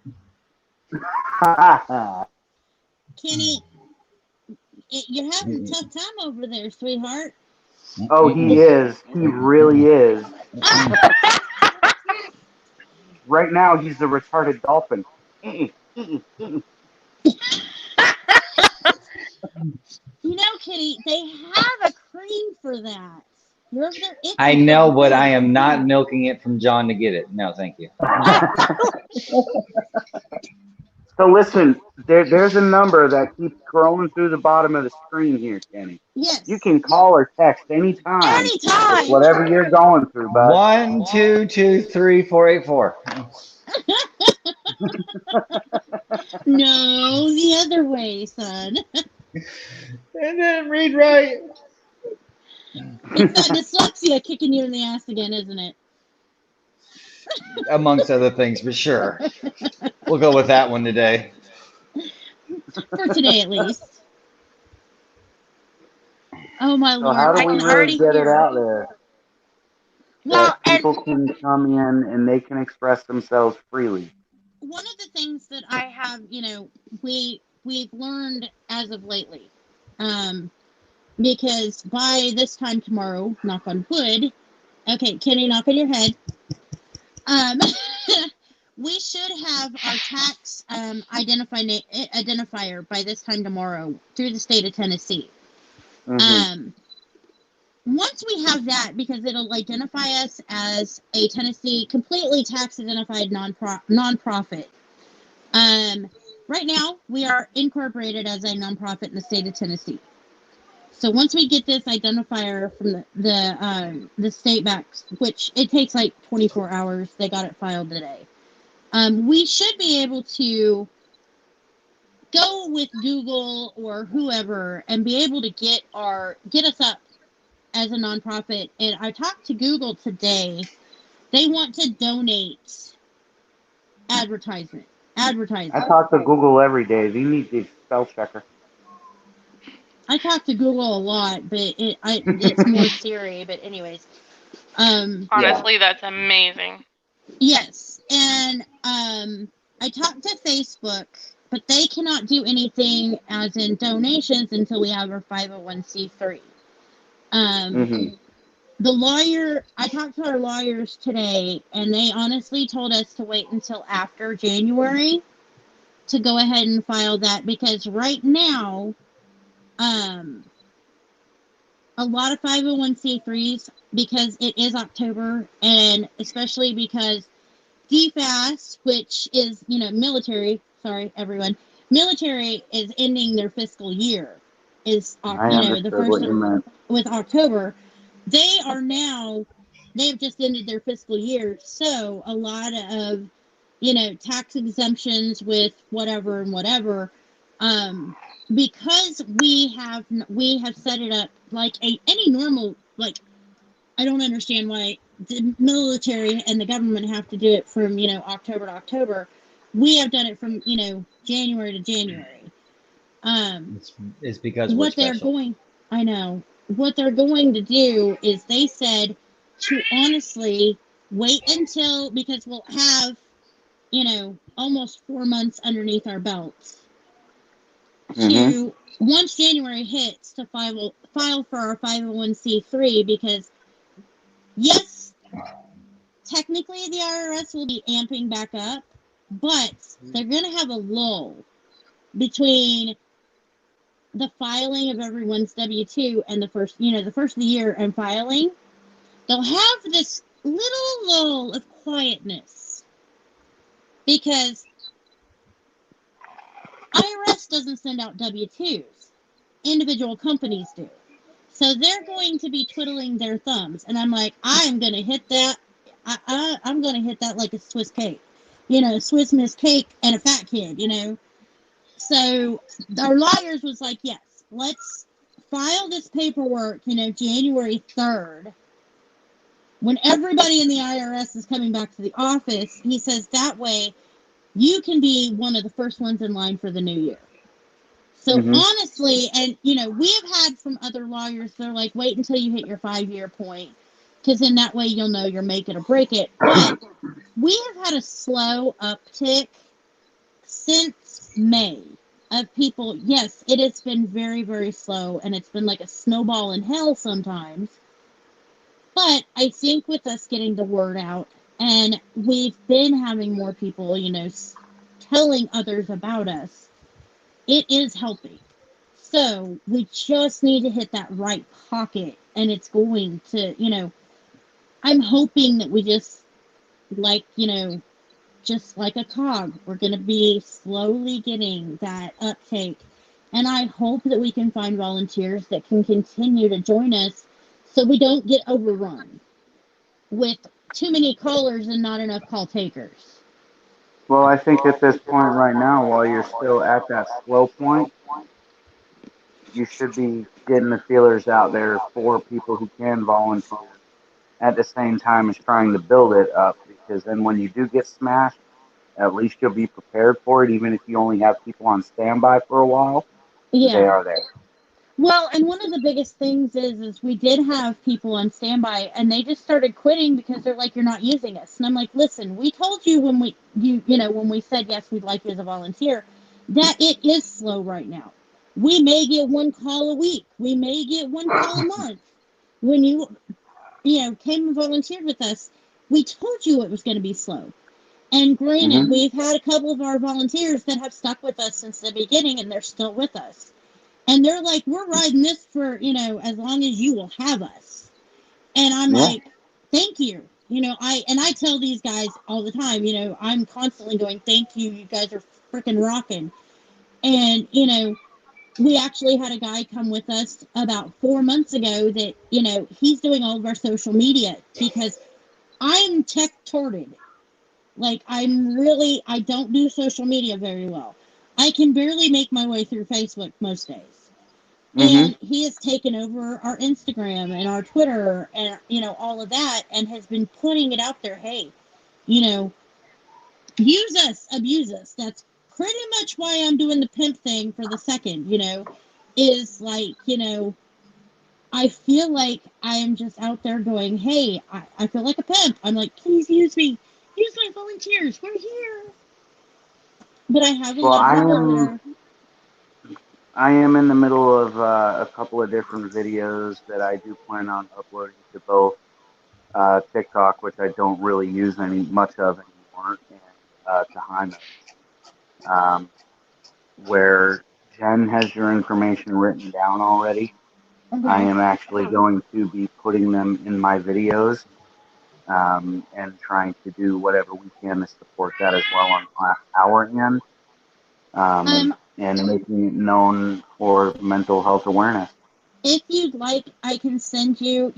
Kenny, you're having a tough time over there, sweetheart. Oh, he is. He really is. Right now, he's the retarded dolphin. You know, Kenny, they have a cream for that. You're over there itching I for know, the but I cream. am not milking it from John to get it. No, thank you. So listen, there's a number that keeps scrolling through the bottom of the screen here, Kenny. Yes. You can call or text anytime with Anytime. whatever you're going through, bud. 1 2 2 3 4 8 4. No, the other way, son. And then read right. It's that dyslexia kicking you in the ass again, isn't it? Amongst other things, for sure. We'll go with that one today. For today, at least. Oh my So lord! how do I we can really already get it hear. out there Well, that and people can come in and they can express themselves freely? one of the things that I have, we've learned as of lately, because by this time tomorrow, knock on wood. Okay, Kenny, knock on your head. We should have our tax identifier by this time tomorrow through the state of Tennessee. Mm-hmm. Once we have that, because it'll identify us as a Tennessee completely tax identified nonprofit. Right now we are incorporated as a nonprofit in the state of Tennessee. So once we get this identifier from the state back, which it takes like 24 hours, they got it filed today. We should be able to go with Google or whoever and be able to get us up as a nonprofit. And I talked to Google today. They want to donate advertising. I talk to Google every day. They need the spell checker. I talk to Google a lot, but it's more Siri. But anyways, Honestly, that's amazing. yes, and I talked to Facebook, but they cannot do anything as in donations until we have our 501c3. Mm-hmm. The lawyer, I talked to our lawyers today, and they honestly told us to wait until after January to go ahead and file that, because right now, a lot of 501c3s, because it is October, and especially because DFAS, which is, military, sorry, everyone, military is ending their fiscal year, is, I the understood first what you meant. with October. They've just ended their fiscal year, so a lot of, tax exemptions with whatever and whatever, because we have set it up like any normal, like, I don't understand why the military and the government have to do it from, October to October. We have done it from, January to January. It's because what they're going, I know, what they're going to do is they said to honestly wait until, because we'll have, almost 4 months underneath our belts, to, once January hits, to file for our 501c3, because yes, technically the IRS will be amping back up, but they're going to have a lull between the filing of everyone's W-2 and the first of the year and filing. They'll have this little lull of quietness because IRS doesn't send out W-2s. Individual companies do. So they're going to be twiddling their thumbs. And I'm like, I'm going to hit that. I'm going to hit that like a Swiss cake. Swiss Miss cake and a fat kid, So our lawyers was like, yes, let's file this paperwork, January 3rd. When everybody in the IRS is coming back to the office, he says that way you can be one of the first ones in line for the new year. So Mhm. honestly, and we have had from other lawyers, they're like, wait until you hit your 5-year point, because in that way you'll know you're make it or break it. But we have had a slow uptick since May of people. Yes, it has been very, very slow, and it's been like a snowball in hell sometimes. But I think with us getting the word out, and we've been having more people, telling others about us, it is helping. So we just need to hit that right pocket, and it's going to, I'm hoping that we just, like, just like a cog, we're going to be slowly getting that uptake. And I hope that we can find volunteers that can continue to join us so we don't get overrun with too many callers and not enough call takers. Well, I think at this point right now, while you're still at that slow point, you should be getting the feelers out there for people who can volunteer at the same time as trying to build it up. Because then when you do get smashed, at least you'll be prepared for it. Even if you only have people on standby for a while, they Yeah. are there. Well, and one of the biggest things is we did have people on standby, and they just started quitting because they're like, "You're not using us." And I'm like, "Listen, we told you when when we said yes, we'd like you as a volunteer, that it is slow right now. We may get one call a week. We may get one call a month. When you came and volunteered with us, we told you it was going to be slow. And granted, Hmm. we've had a couple of our volunteers that have stuck with us since the beginning, and they're still with us. And they're like, we're riding this for, as long as you will have us. And I'm Yeah. like, thank you. I tell these guys all the time, I'm constantly going, thank you. You guys are freaking rocking. And, we actually had a guy come with us about 4 months ago that, he's doing all of our social media because I'm tech torted. Like, I don't do social media very well. I can barely make my way through Facebook most days. Hmm. And he has taken over our Instagram and our Twitter and, all of that, and has been putting it out there. Hey, you know, use us, abuse us. That's pretty much why I'm doing the pimp thing for the second, is like, I feel like I am just out there going, hey, I feel like a pimp. I'm like, please use me. Use my volunteers. We're here. But I have a Well, lot of I people that am are, I am in the middle of a couple of different videos that I do plan on uploading to both TikTok, which I don't really use any much of anymore, and to Jaime, um, where Jen has your information written down already. I okay. am actually going to be putting them in my videos, and trying to do whatever we can to support that as well on our end, Um, and making it known for mental health awareness. if you'd like, I can send you.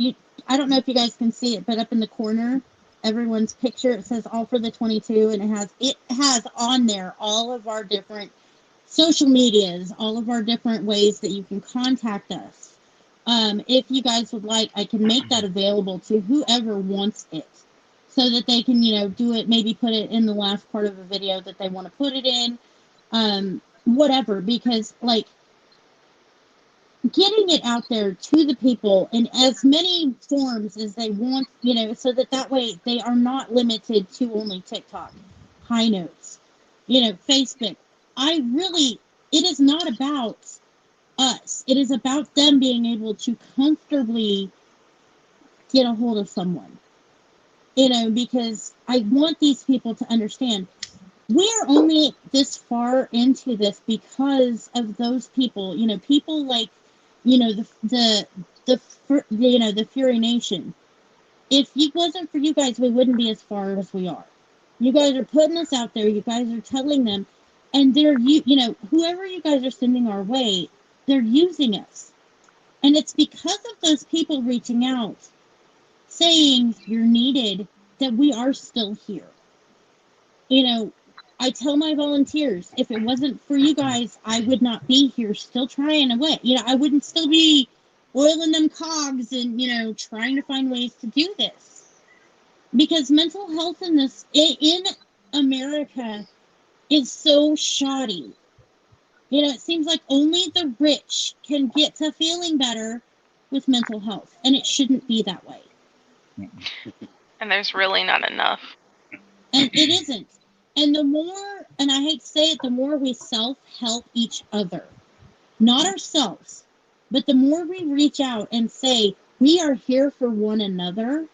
I don't know if you guys can see it, but up in the corner, everyone's picture, it says all for the 22, and it has on there all of our different social medias, all of our different ways that you can contact us. If you guys would like, I can make that available to whoever wants it, so that they can, do it. Maybe put it in the last part of a video that they want to put it in. Whatever, because like getting it out there to the people in as many forms as they want, so that way they are not limited to only TikTok, high notes, Facebook. It is not about us. It is about them being able to comfortably get a hold of someone, because I want these people to understand we are only this far into this because of those people. People like, the Fury Nation. If it wasn't for you guys, we wouldn't be as far as we are. You guys are putting us out there. You guys are telling them, and whoever you guys are sending our way, they're using us, and it's because of those people reaching out, saying you're needed, that we are still here. you know, I tell my volunteers, if it wasn't for you guys, I would not be here still trying away. I wouldn't still be oiling them cogs and, trying to find ways to do this. Because mental health in America is so shoddy. You know, it seems like only the rich can get to feeling better with mental health, and it shouldn't be that way. And there's really not enough. And it isn't. And the more, and I hate to say it, the more we self-help each other, not ourselves, but the more we reach out and say, we are here for one another.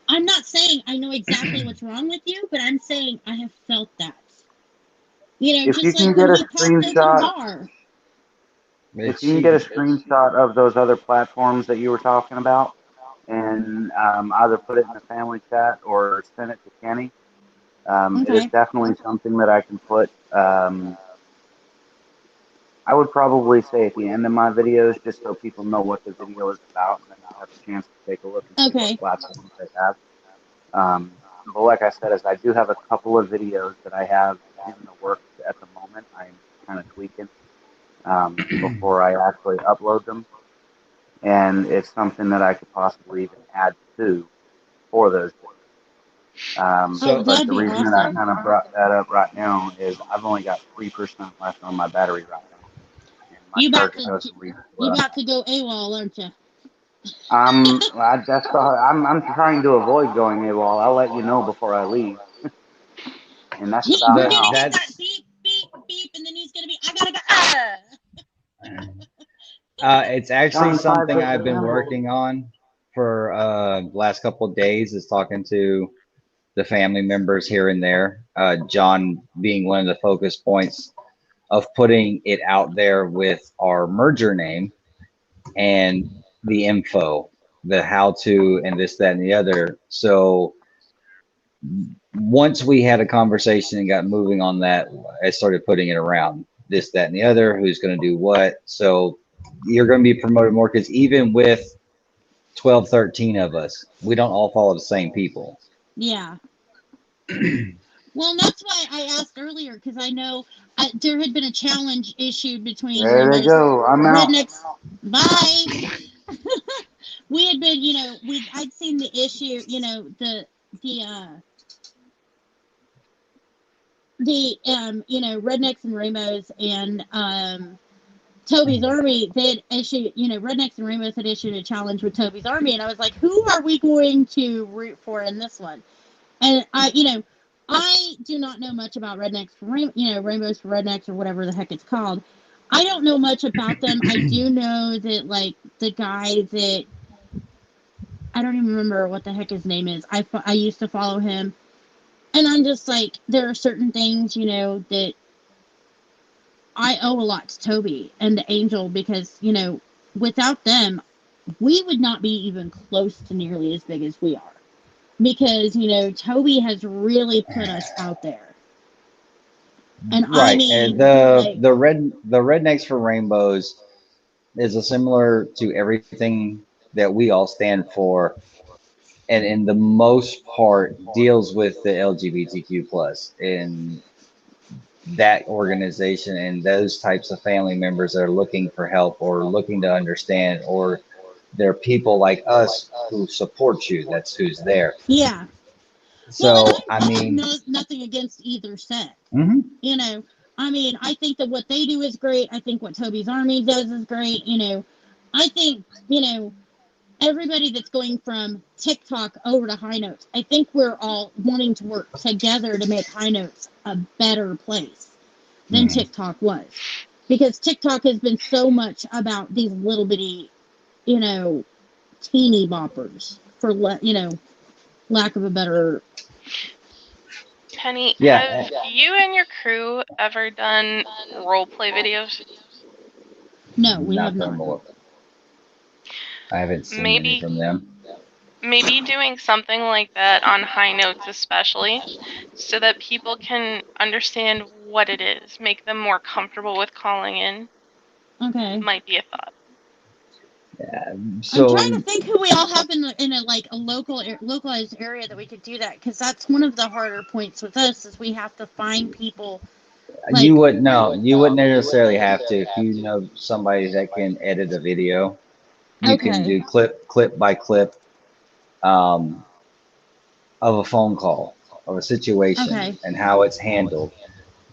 I'm not saying I know exactly what's wrong with you, but I'm saying I have felt that. You know, If you just can like get when a we popped open screenshot, bar. if you can get a screenshot of those other platforms that you were talking about, and either put it in the family chat or send it to Kenny, it is Okay. definitely something that I can put. I would probably say at the end of my videos, just so people know what the video is about, and then they'll have a chance to take a look and see what Okay. platforms they have. But like I said, is I do have a couple of videos that I have in the works at the moment. I'm kind of tweaking before I actually upload them, and it's something that I could possibly even add to for those videos. Oh, But that'd the be reason that I awesome. kind of brought that up right now is I've only got 3% left on my battery right now, and my You about charger to doesn't reach you 12. about to go AWOL, aren't you? I'm trying to avoid going AWOL. I'll let you know before I leave, and that's about You're gonna now. get that beep, beep, beep, and then he's gonna be, I gotta go. It's actually John 5 something hit the I've been symbol. working on for last couple of days, is talking to the family members here and there. John being one of the focus points of putting it out there with our merger name and the info, the how to, and this, that, and the other. So once we had a conversation and got moving on that, I started putting it around this, that, and the other, who's going to do what. So you're going to be promoted more, because even with 12, 13 of us, we don't all follow the same people. Yeah. Well, that's why I asked earlier, because I know there had been a challenge issued between There they Rainbow's go. I'm out. Rednecks. Bye. We had been, you know, I'd seen the issue, you know, you know, Rednecks and Rainbows and Toby's Army. They had issued, you know, Rednecks and Rainbows had issued a challenge with Toby's Army, and I was like, who are we going to root for in this one? And you know, I do not know much about Rednecks for you know, Rainbows for Rednecks or whatever the heck it's called. I don't know much about them. I do know that like the guy that I don't even remember what the heck his name is. I used to follow him, and I'm just like, there are certain things, you know, that I owe a lot to Toby and the Angel, because you know, without them, we would not be even close to nearly as big as we are. Because you know, Toby has really put us out there, and I Right. And mean, like, the rednecks for rainbows is a similar to everything that we all stand for, and in the most part deals with the LGBTQ plus in that organization, and those types of family members that are looking for help or looking to understand, or they're people like us who support you. That's who's there. yeah. Well, and So I I have mean, nothing against either set. mhm. You know, I mean, I think that what they do is great. I think what Toby's Army does is great. You know, I think, you know, everybody that's going from TikTok over to High Notes, I think we're all wanting to work together to make High Notes a better place than Mhm. TikTok was. Because TikTok has been so much about these little bitty, you know, teeny boppers, for, you know, lack of a better. Penny, Yeah, have you and your crew ever done role play videos? No, we have not that not. I'm aware. I haven't seen any Maybe from them. maybe doing something like that on High Notes especially, so that people can understand what it is, make them more comfortable with calling in, Okay. might be a thought. I'm trying to So think who we all have in a like a localized area that we could do that, because that's one of the harder points with us, is we have to find people you like. wouldn't know. You wouldn't necessarily have to. If you know somebody that can edit a video, you can Okay. do clip by clip um, of a phone call. of a situation Okay. and how it's handled.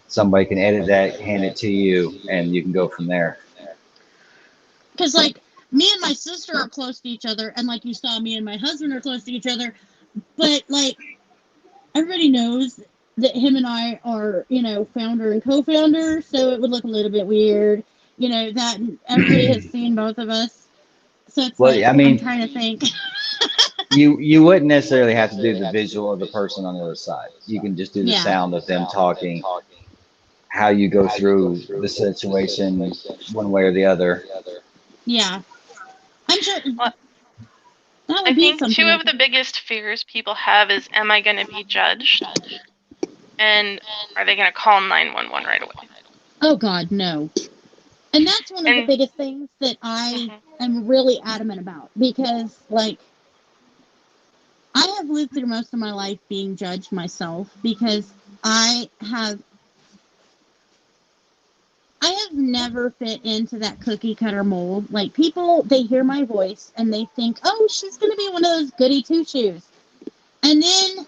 Somebody can edit that, hand it to you, and you can go from there. Because, like, me and my sister are close to each other, and like you saw, me and my husband are close to each other. But, like, everybody knows that him and I are, founder and co-founder, so it would look a little bit weird, that everybody has seen both of us. So it's Well, like, I I'm mean, trying to think. you wouldn't necessarily have to do the visual of the person on the other side. You can just do the Yeah. sound of them talking, how you go through the situation one way or the other. Yeah. I'm sure Well, that I would be think something two I of the could. biggest fears people have is, am I going to be judged? And are they going to call 911 right away? Oh, God, no. And that's one of the And biggest things that I mhm. am really adamant about because, like, I have lived through most of my life being judged myself because I have never fit into that cookie cutter mold. Like, people, they hear my voice and they think, oh, she's going to be one of those goody two shoes. And then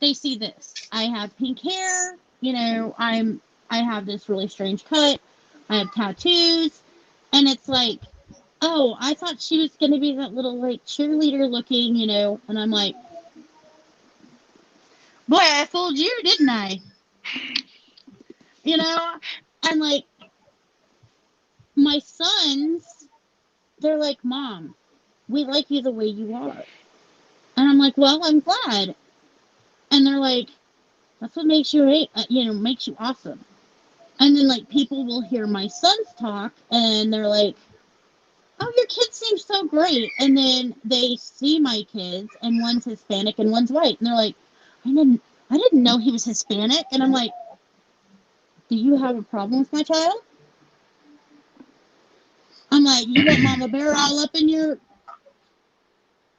they see this. I have pink hair, I have this really strange cut, I have tattoos, and it's like, oh, I thought she was going to be that little, like, cheerleader looking, and I'm like, boy, I fooled you, didn't I? You know? And, like, my sons, they're like, Mom, we like you the way you are. And I'm like, well, I'm glad. And they're like, that's what makes makes you awesome. And then, like, people will hear my sons talk and they're like, oh, your kids seem so great. And then they see my kids and one's Hispanic and one's white. And they're like, I didn't know he was Hispanic. And I'm like, do you have a problem with my child? I'm like, you want Mama Bear all up in your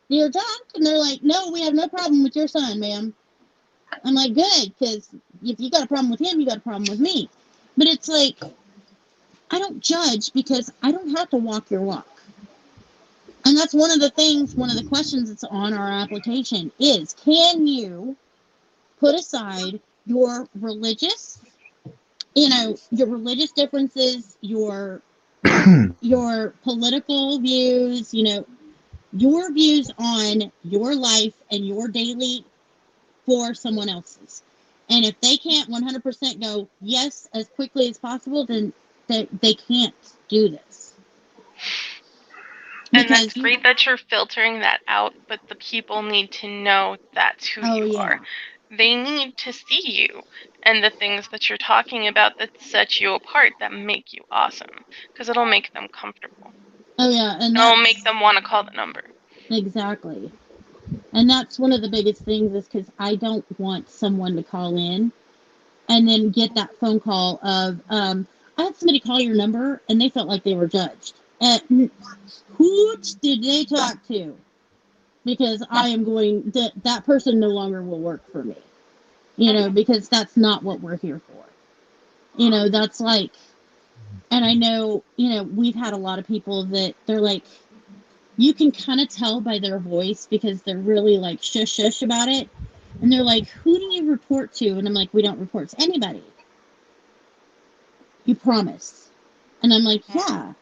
junk? And they're like, no, we have no problem with your son, ma'am. I'm like, good, because if you got a problem with him, you got a problem with me. But it's like, I don't judge because I don't have to walk your walk. And that's one of the questions that's on our application is, can you put aside your your religious differences, your political views, your views on your life and your daily for someone else's. And if they can't 100% go yes as quickly as possible, then they can't do this. And that's Because great that you're filtering that out, but the people need to know that's who oh you are. yeah, They need to see you and the things that you're talking about that set you apart, that make you awesome, because it'll make them comfortable. oh yeah, and It'll make that's them want to call the number. exactly. And that's one of the biggest things is because I don't want someone to call in and then get that phone call of, I had somebody call your number and they felt like they were judged. And who did they talk to? Because I am that person no longer will work for me. Because that's not what we're here for. That's like, and I know, we've had a lot of people that they're like, you can kind of tell by their voice because they're really like shush shush about it. And they're like, who do you report to? And I'm like, we don't report to anybody. You promise. And I'm like, yeah.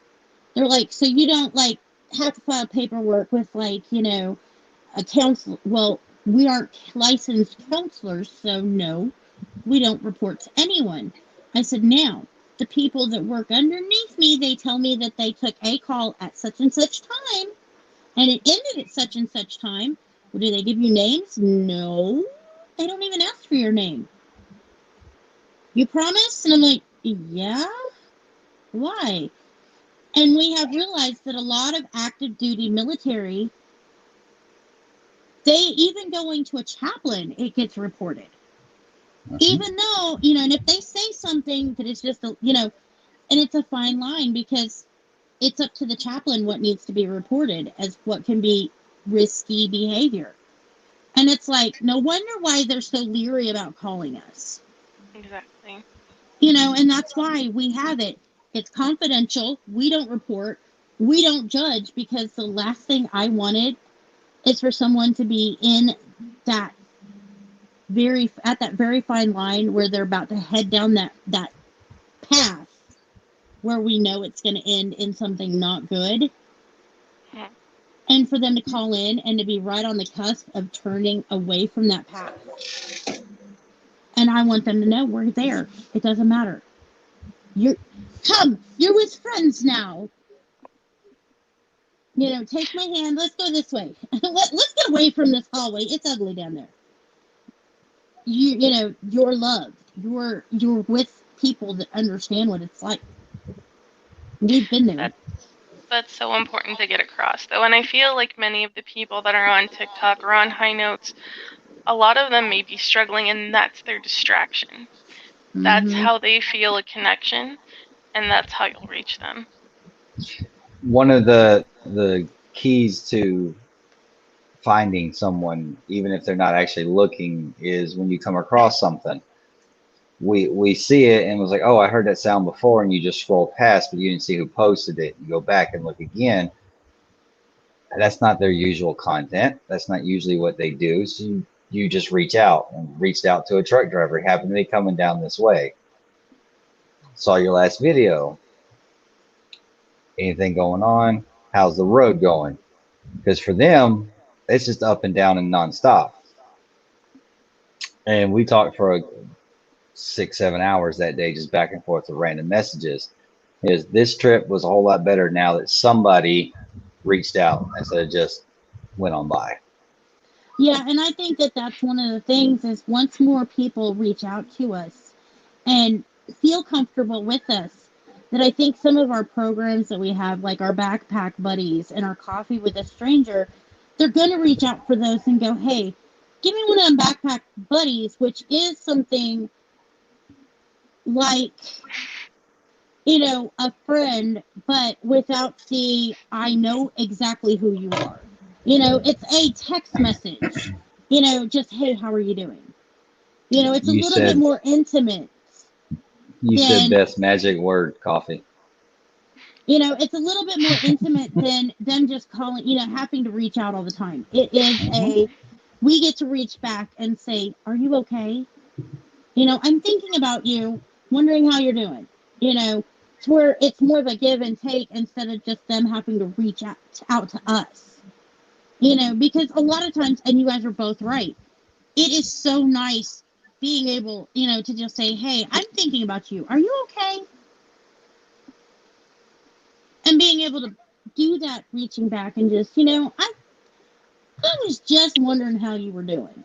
They're like, so you don't like have to file paperwork with like, a counselor. Well, we aren't licensed counselors, so no, we don't report to anyone. I said, now, the people that work underneath me, they tell me that they took a call at such and such time and it ended at such and such time. Well, do they give you names? No. They don't even ask for your name. You promise? And I'm like, yeah? Why? And we have realized that a lot of active duty military, they even going to a chaplain, it gets reported. Even though, and if they say something that is just, and it's a fine line because it's up to the chaplain what needs to be reported as what can be risky behavior. And it's like, no wonder why they're so leery about calling us. Exactly. And that's why we have it. It's confidential. We don't report. We don't judge because the last thing I wanted is for someone to be in that at that very fine line where they're about to head down that path where we know it's going to end in something not good. Hmm. And for them to call in and to be right on the cusp of turning away from that path. And I want them to know we're there. It doesn't matter. You're with friends now. You know, take my hand. Let's go this way. Let's get away from this hallway. It's ugly down there. You know, you're loved. You're with people that understand what it's like. We've been there. That's so important to get across, though. And I feel like many of the people that are on TikTok or on High Notes, a lot of them may be struggling, and that's their distraction. That's Mhm. how they feel a connection, and that's how you'll reach them. One of the keys to finding someone, even if they're not actually looking, is when you come across something. We see it and was like, oh, I heard that sound before, and you just scroll past, but you didn't see who posted it. You go back and look again. That's not their usual content. That's not usually what they do. So you just reached out to a truck driver. He happened to be coming down this way. Saw your last video. Anything going on? How's the road going? Because for them, it's just up and down and nonstop. And we talked for 6-7 hours that day, just back and forth with random messages. This trip was a whole lot better now that somebody reached out instead of just went on by. Yeah, and I think that that's one of the things is once more people reach out to us and feel comfortable with us, that I think some of our programs that we have, like our backpack buddies and our coffee with a stranger, they're going to reach out for those and go, hey, give me one of them backpack buddies, which is something like, you know, a friend, but without the I know exactly who you are. You know, it's a text message. You know, just hey, how are you doing? You know, it's a You little bit said more intimate than best magic word, coffee. you know, it's a little bit more intimate than them just calling, you know, having to reach out all the time. It is we get to reach back and say, are you okay? You know, I'm thinking about you, wondering how you're doing. You know, it's where it's more of a give and take instead of just them having to reach out to us. You know, because a lot of times, and you guys are both right, it is so nice being able, you know, to just say, hey, I'm thinking about you. Are you okay? And being able to do that, reaching back and just, you know, I was just wondering how you were doing.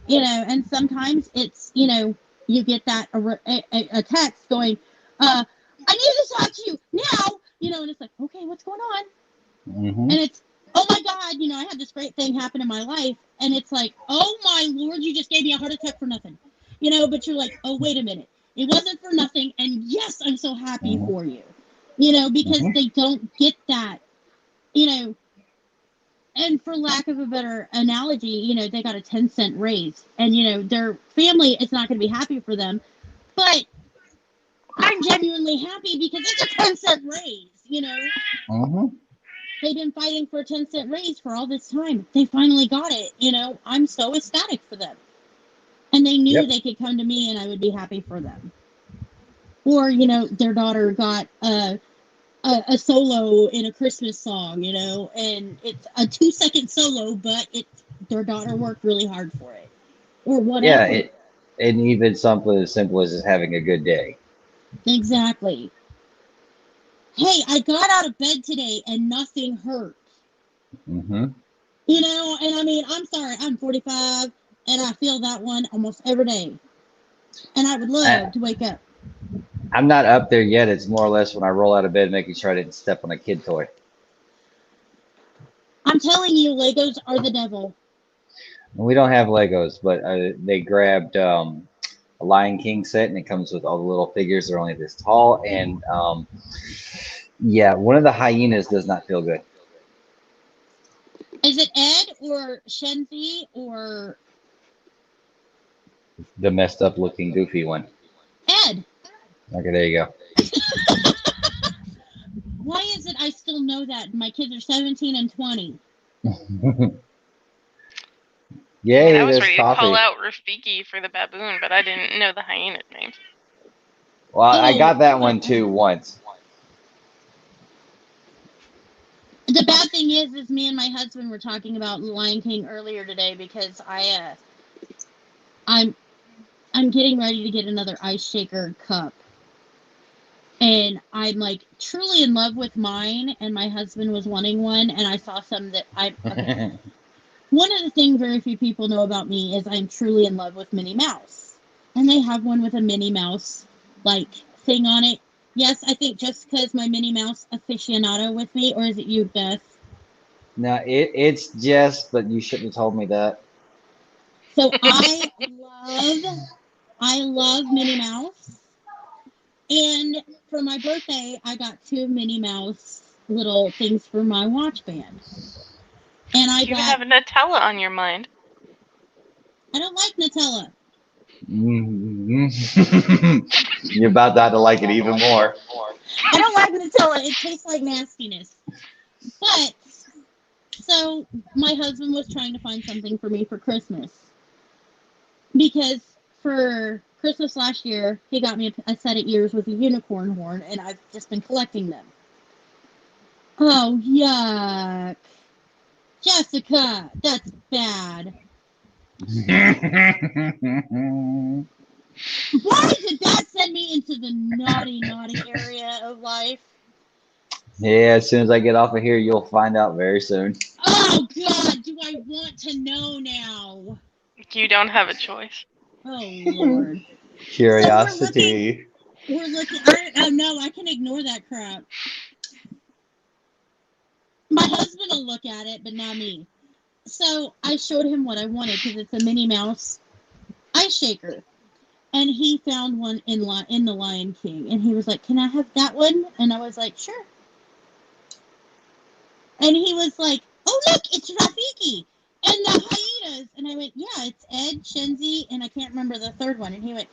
You know, and sometimes it's, you know, you get that a text going, I need to talk to you now, you know, and it's like, okay, what's going on? Mm-hmm. And it's, oh my God, you know, I had this great thing happen in my life, and it's like, oh my Lord, you just gave me a heart attack for nothing, you know, but you're like, oh, wait a minute, it wasn't for nothing, and yes, I'm so happy Mm-hmm. for you, you know, because Mm-hmm. they don't get that, you know, and for lack of a better analogy, you know, they got a 10-cent raise, and, you know, their family is not going to be happy for them, but I'm genuinely happy because it's a 10-cent raise, you know. Mm-hmm. They've been fighting for a 10-cent raise for all this time. They finally got it, you know. I'm so ecstatic for them. And they knew Yep. they could come to me and I would be happy for them. Or, you know, their daughter got a solo in a Christmas song, you know, and it's a 2-second solo, but their daughter worked really hard for it. Or Yeah. whatever. And even something as simple as just having a good day. Exactly. Hey, I got out of bed today and nothing hurt. Mm-hmm. You know, and I mean, I'm sorry, I'm 45 and I feel that one almost every day. And I would love to wake up. I'm not up there yet. It's more or less when I roll out of bed, making sure I didn't step on a kid toy. I'm telling you, Legos are the devil. We don't have Legos, but they grabbed a Lion King set, and it comes with all the little figures. They're only this tall, and yeah, one of the hyenas does not feel good. Is it Ed or Shenzi or The messed up looking goofy one. Ed? Okay, there you go. Why is it I still know that? My kids are 17 and 20. Yay, I was there's ready to call coffee. out Rafiki for the baboon, but I didn't know the hyena names. Well, I Oh, got that one too once. the bad thing is me and my husband were talking about Lion King earlier today because I'm getting ready to get another ice shaker cup. And I'm like truly in love with mine, and my husband was wanting one, and I saw some that okay. One of the things very few people know about me is I'm truly in love with Minnie Mouse. And they have one with a Minnie Mouse like thing on it. Yes, I think Jessica is my Minnie Mouse aficionado with me, or is it you, Beth? No, it's Jess, but you shouldn't have told me that. So I love Minnie Mouse. And for my birthday, I got 2 Minnie Mouse little things for my watch band. And I You have Nutella on your mind. don't like Nutella. You're about to like it even more. I don't like Nutella. It tastes like nastiness. But so my husband was trying to find something for me for Christmas. Because for Christmas last year, he got me a set of ears with a unicorn horn, and I've just been collecting them. Oh, yuck. Jessica, that's bad. Why did that send me into the naughty, naughty area of life? Yeah, as soon as I get off of here, you'll find out very soon. Oh, God, do I want to know now? You don't have a choice. Oh, Lord. Curiosity. We're looking. Oh, no, I can ignore that crap. My husband will look at it, but not me. So I showed him what I wanted because it's a Minnie Mouse ice shaker. And he found one in the Lion King. And he was like, "Can I have that one?" And I was like, "Sure." And he was like, "Oh, look, it's Rafiki and the hyenas." And I went, "Yeah, it's Ed, Shenzi, and I can't remember the third one." And he went,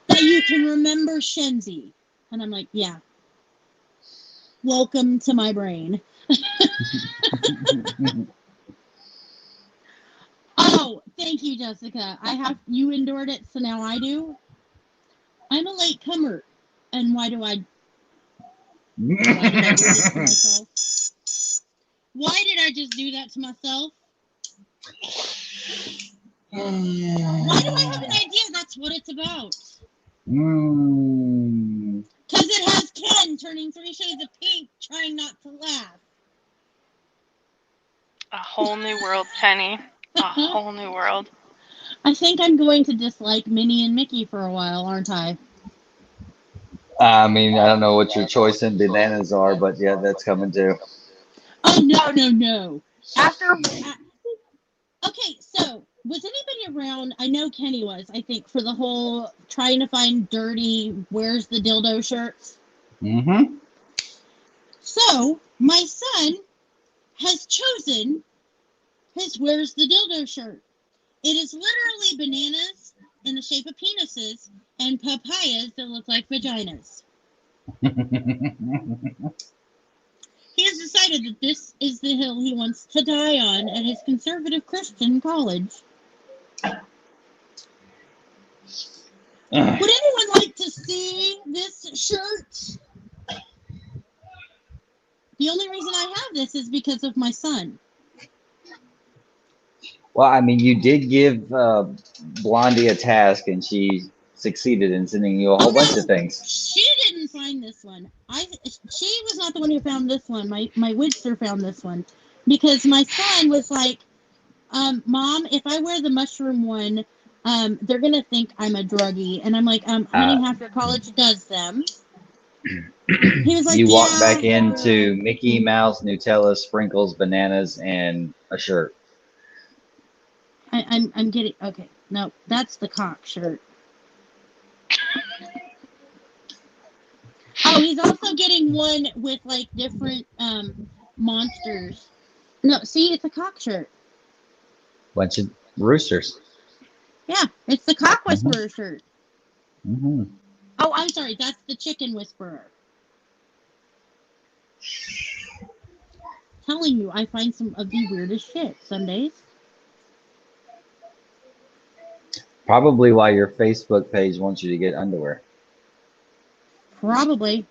"That you can remember Shenzi." And I'm like, "Yeah. Welcome to my brain." Oh, thank you, Jessica. You endured it, so now I do. I'm a late comer. And why did I do this to myself? Why did I just do that to myself? Why do I have an idea that's what it's about? Because it has Ken turning 3 shades of pink, trying not to laugh. A whole new world, Penny. A whole new world. I think I'm going to dislike Minnie and Mickey for a while, aren't I? I mean, I don't know what your choice in bananas are, but yeah, that's coming too. Oh, no. Okay, so was anybody around? I know Kenny was, I think, for the whole trying to find dirty "Where's the dildo" shirts. Mm-hmm. So my son has chosen his "Where's the dildo" shirt. It is literally bananas in the shape of penises and papayas that look like vaginas. He has decided that this is the hill he wants to die on at his conservative Christian college. Would anyone like to see this shirt? The only reason I have this is because of my son. Well, I mean, you did give Blondie a task, and she succeeded in sending you a whole bunch of things. She didn't find this one. She was not the one who found this one. My Widster found this one because my son was like, "Mom, if I wear the mushroom one, they're gonna think I'm a druggie." And I'm like, "Honey, half your college does them." He was like, You walk "Yeah." back into Mickey Mouse, Nutella, sprinkles, bananas, and a shirt. I'm getting okay. No, that's the cock shirt. Oh, he's also getting one with like different monsters. No, see, it's a cock shirt. Bunch of roosters. Yeah, it's the cock whisperer shirt. Mm-hmm. Oh, I'm sorry, that's the chicken whisperer. Telling you, I find some of the weirdest shit some days. Probably why your Facebook page wants you to get underwear. Probably.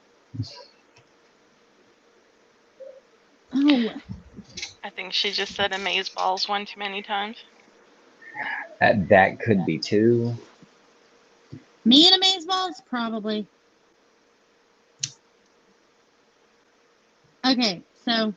Oh, I think she just said amaze balls one too many times. That could be too. me and Amazeballs? Probably. Okay, so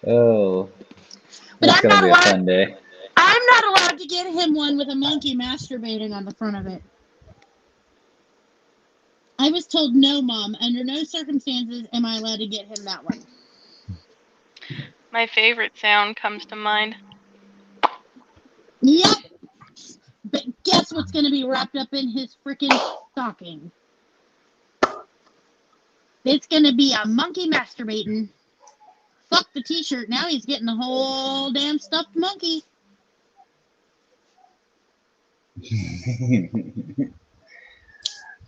Oh, But that's I'm gonna not be a allowed. fun day. I'm not allowed to get him one with a monkey masturbating on the front of it. I was told no, Mom. Under no circumstances am I allowed to get him that one. My favorite sound comes to mind. Yep. But guess what's going to be wrapped up in his freaking stocking? It's going to be a monkey masturbating. Fuck the t-shirt. Now he's getting the whole damn stuffed monkey.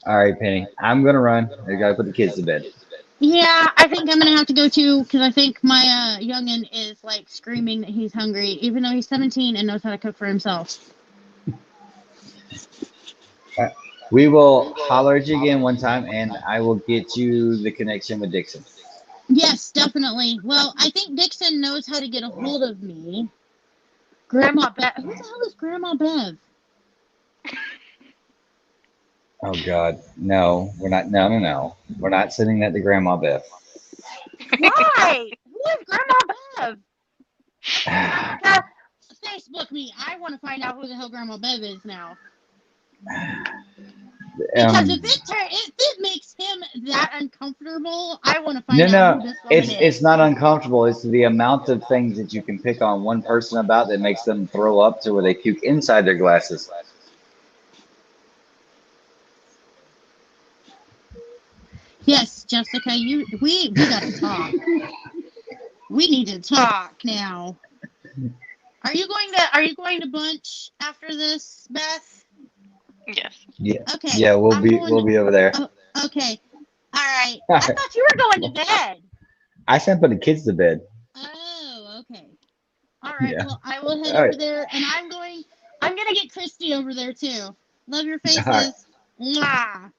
All right, Penny. I'm gonna run. I gotta put the kids to bed. Yeah, I think I'm going to have to go too because I think my youngin is like screaming that he's hungry, even though he's 17 and knows how to cook for himself. We will holler at you again one time, and I will get you the connection with Dixon. Yes, definitely. Well, I think Dixon knows how to get a hold of me. Grandma Bev. Who the hell is Grandma Bev? Oh God, no, we're not. No, no, no. We're not sending that to Grandma Beth. Why? Who is Grandma Bev? Facebook me. I want to find out who the hell Grandma Bev is now. Because if it makes him that uncomfortable, I want to No, find out no, who this woman it's is. not uncomfortable. It's the amount of things that you can pick on one person about that makes them throw up to where they puke inside their glasses. Yes, Jessica, we got to talk. We need to talk now. Are you going to bunch after this, Beth? Yes. Yeah, Okay. yeah, we'll I'm be going we'll be over there. Oh, okay. All right. I thought you were going to bed. I sent put the kids to bed. Oh, okay. All right. Yeah. Well, I will head All over right. there, and I'm gonna get Christy over there too. Love your All right. faces. Mwah.